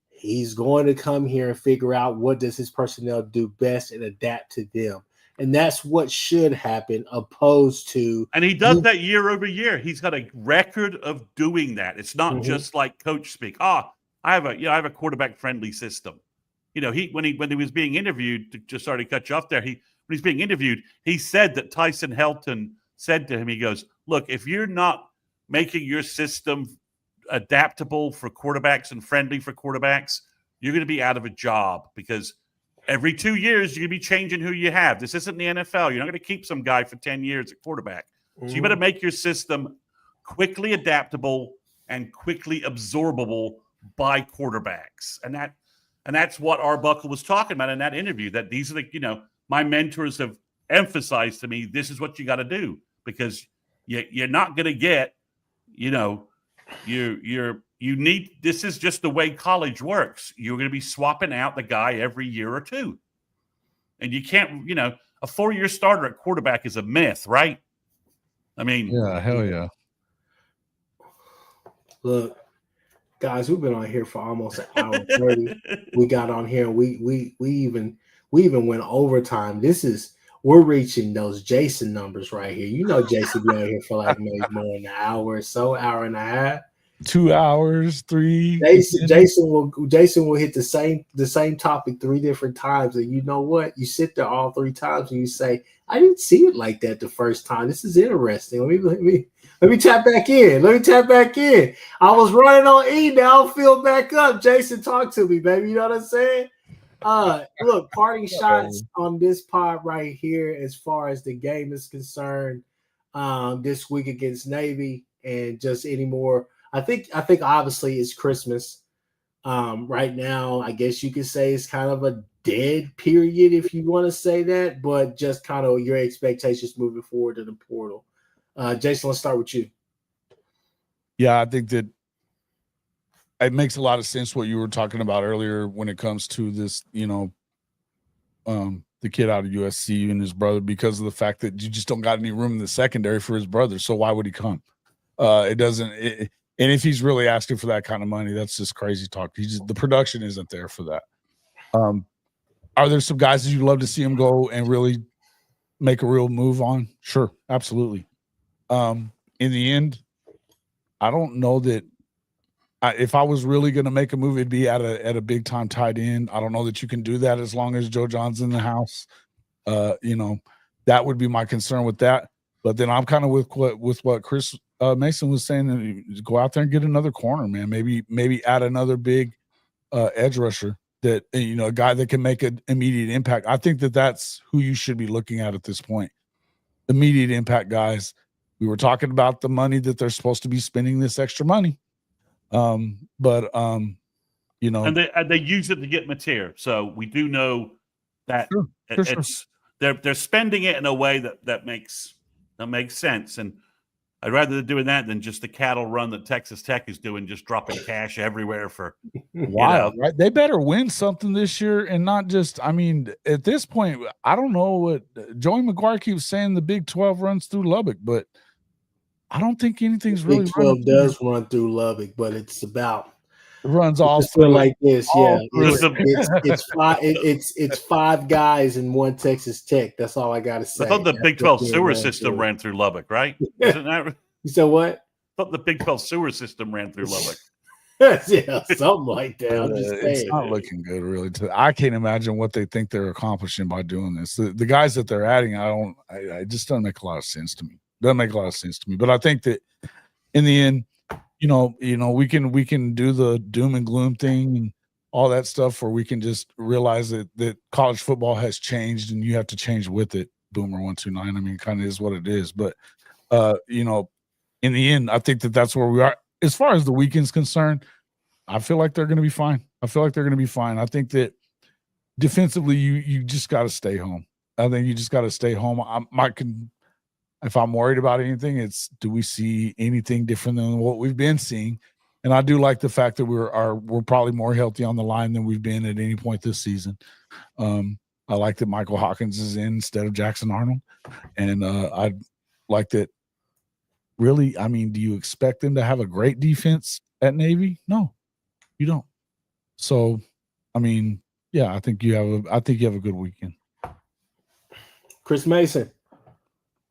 he's going to come here and figure out what does his personnel do best and adapt to them. And that's what should happen, opposed to. And he does that year over year. He's got a record of doing that. It's not just like coach speak. I have a quarterback friendly system. When he was being interviewed, just started to cut you off there. When he's being interviewed, he said that Tyson Helton said to him, he goes, "Look, if you're not making your system adaptable for quarterbacks and friendly for quarterbacks, you're going to be out of a job because every 2 years, you're going to be changing who you have. This isn't the NFL. You're not going to keep some guy for 10 years at quarterback. So you better make your system quickly adaptable and quickly absorbable by quarterbacks." And that's what Arbuckle was talking about in that interview, that these are my mentors have emphasized to me, this is what you got to do because you're not going to get, this is just the way college works. You're going to be swapping out the guy every year or two. And you can't, a 4-year starter at quarterback is a myth, right? I mean, yeah, hell yeah. Look, guys, we've been on here for almost an hour 30. We got on here and we even went overtime. We're reaching those Jason numbers right here. Jason be on here for like maybe more than an hour or so, hour and a half. 2 hours, 3. Jason will hit the same topic 3 different times, and you know what? You sit there all 3 times and you say, "I didn't see it like that the first time. This is interesting. Let me tap back in. Let me tap back in. I was running on E. Now I'll fill back up. Jason, talk to me, baby. You know what I'm saying?" Look, parting shots on this pod right here as far as the game is concerned. This week against Navy, and just any more. I think obviously it's Christmas. Right now, I guess you could say it's kind of a dead period if you want to say that, but just kind of your expectations moving forward to the portal. Jason, let's start with you. Yeah, I think that it makes a lot of sense what you were talking about earlier when it comes to this, the kid out of USC and his brother, because of the fact that you just don't got any room in the secondary for his brother. So why would he come? And if he's really asking for that kind of money, that's just crazy talk. The production isn't there for that. Are there some guys that you'd love to see him go and really make a real move on? Sure, absolutely. In the end, I don't know that if I was really going to make a move, it'd be at a big time tight end. I don't know that you can do that as long as Joe John's in the house. That would be my concern with that. But then I'm kind of with what Chris Mason was saying, go out there and get another corner, man. Maybe add another big edge rusher that, a guy that can make an immediate impact. I think that's who you should be looking at this point. Immediate impact guys. We were talking about the money that they're supposed to be spending, this extra money. And they use it to get material. So we do know that sure. They're spending it in a way that makes sense. And I'd rather they're doing that than just the cattle run that Texas Tech is doing, just dropping cash everywhere for wild, right? They better win something this year and not just, at this point, I don't know what Joey McGuire keeps saying, the Big 12 runs through Lubbock, but I don't think anything's really Big 12 does run through Lubbock, but it's about runs all through like this. Yeah, it's 5 guys in one Texas Tech. That's all I got to say. I thought the Big 12 sewer system ran through Lubbock, right? Isn't that? You said what? I thought the Big 12 sewer system ran through Lubbock. Yeah, something like that. I'm just saying. It's not looking good, really. I can't imagine what they think they're accomplishing by doing this. The guys that they're adding, it just doesn't make a lot of sense to me. But I think that in the end, we can do the doom and gloom thing and all that stuff, or we can just realize that college football has changed and you have to change with it. Boomer 129. Kind of is what it is. But in the end, I think that's where we are. As far as the weekend's concerned, I feel like they're going to be fine. I think that defensively, you just got to stay home. I think you just got to stay home. if I'm worried about anything, it's do we see anything different than what we've been seeing? And I do like the fact that we're probably more healthy on the line than we've been at any point this season. I like that Michael Hawkins is in instead of Jackson Arnold, and I like that. Really, I mean, do you expect them to have a great defense at Navy? No, you don't. So, I mean, yeah, I think you have a good weekend. Chris Mason.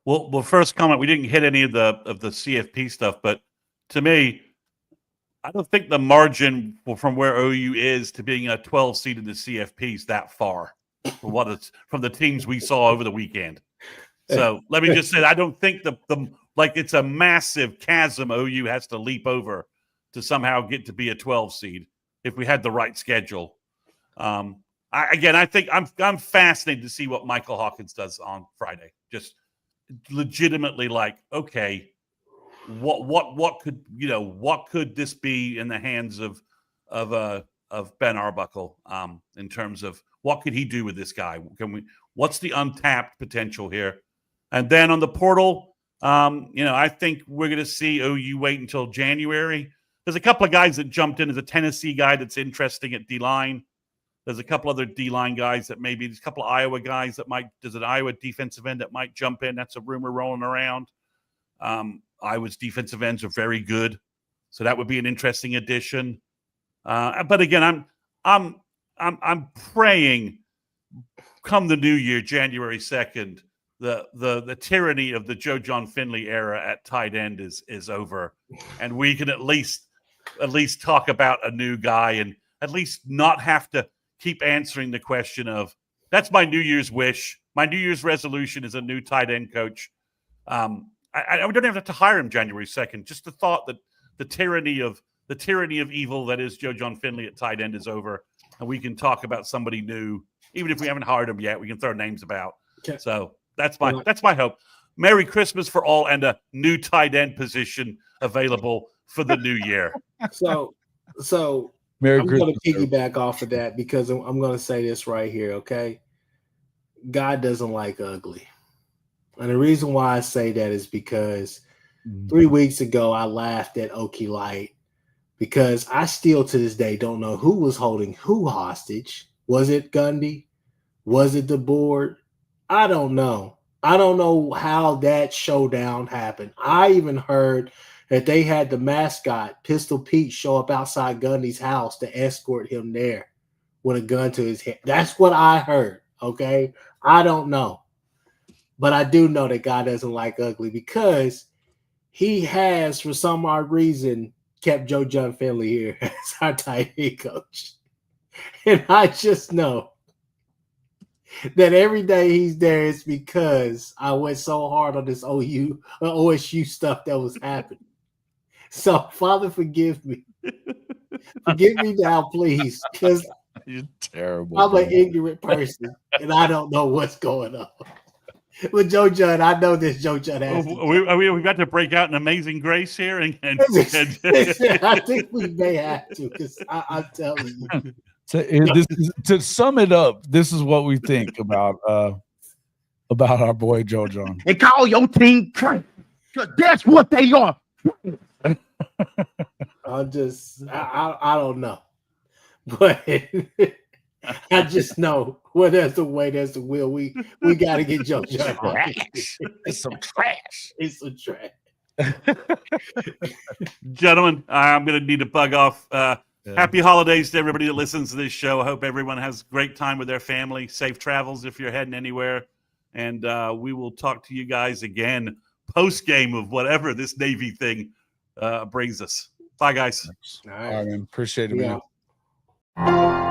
Well, first comment, we didn't hit any of the CFP stuff, but to me, I don't think the margin from where OU is to being a 12 seed in the CFP is that far from the teams we saw over the weekend. So let me just say, I don't think it's a massive chasm OU has to leap over to somehow get to be a 12 seed if we had the right schedule. I think I'm fascinated to see what Michael Hawkins does on Friday. Just legitimately, like, okay, what could this be in the hands of Ben Arbuckle in terms of what could he do with this guy? What's the untapped potential here? And then on the portal, I think we're going to see OU wait until January. There's a couple of guys that jumped in. There's a Tennessee guy that's interesting at D-line. There's a couple other D-line guys that maybe there's a couple of Iowa guys that there's an Iowa defensive end that might jump in. That's a rumor rolling around. Iowa's defensive ends are very good, so that would be an interesting addition. But again, I'm praying come the new year, January 2nd, the tyranny of the Joe John Finley era at tight end is over, and we can at least talk about a new guy and at least not have to keep answering the question of that's my New Year's wish. My New Year's resolution is a new tight end coach. I don't have to hire him January 2nd. Just the thought that the tyranny of evil that is Joe John Finley at tight end is over, and we can talk about somebody new, even if we haven't hired him yet. We can throw names about. Okay. So that's my hope. Merry Christmas for all, and a new tight end position available for the new year. So Merry I'm Christmas, going to piggyback off of that because I'm going to say this right here. Okay, God doesn't like ugly. And the reason why I say that is because 3 weeks ago I laughed at Okie Light because I still to this day don't know who was holding who hostage. Was it Gundy? Was it the board? I don't know. I don't know how that showdown happened. I even heard that they had the mascot, Pistol Pete, show up outside Gundy's house to escort him there with a gun to his head. That's what I heard, okay? I don't know. But I do know that God doesn't like ugly because he has, for some odd reason, kept Joe John Finley here as our tight end coach. And I just know that every day he's there is because I went so hard on this OSU stuff that was happening. So, Father, forgive me. Forgive me now, please, because you're terrible. I'm an ignorant person, and I don't know what's going on. But Joe Judd, I know this Joe Judd has. We've got to break out an Amazing Grace here, and I think we may have to, because I'm telling you. To sum it up, this is what we think about our boy Joe John. And call your team trash, because that's what they are. I don't know, but I just know where there's the way, there's the will. We got to get Joe John. It's some trash. It's some trash. Gentlemen, I'm going to need to bug off. Happy holidays to everybody that listens to this show. I hope everyone has a great time with their family. Safe travels if you're heading anywhere. And we will talk to you guys again post-game of whatever this Navy thing brings us. Bye, guys. All right, man. Appreciate it, man. Yeah.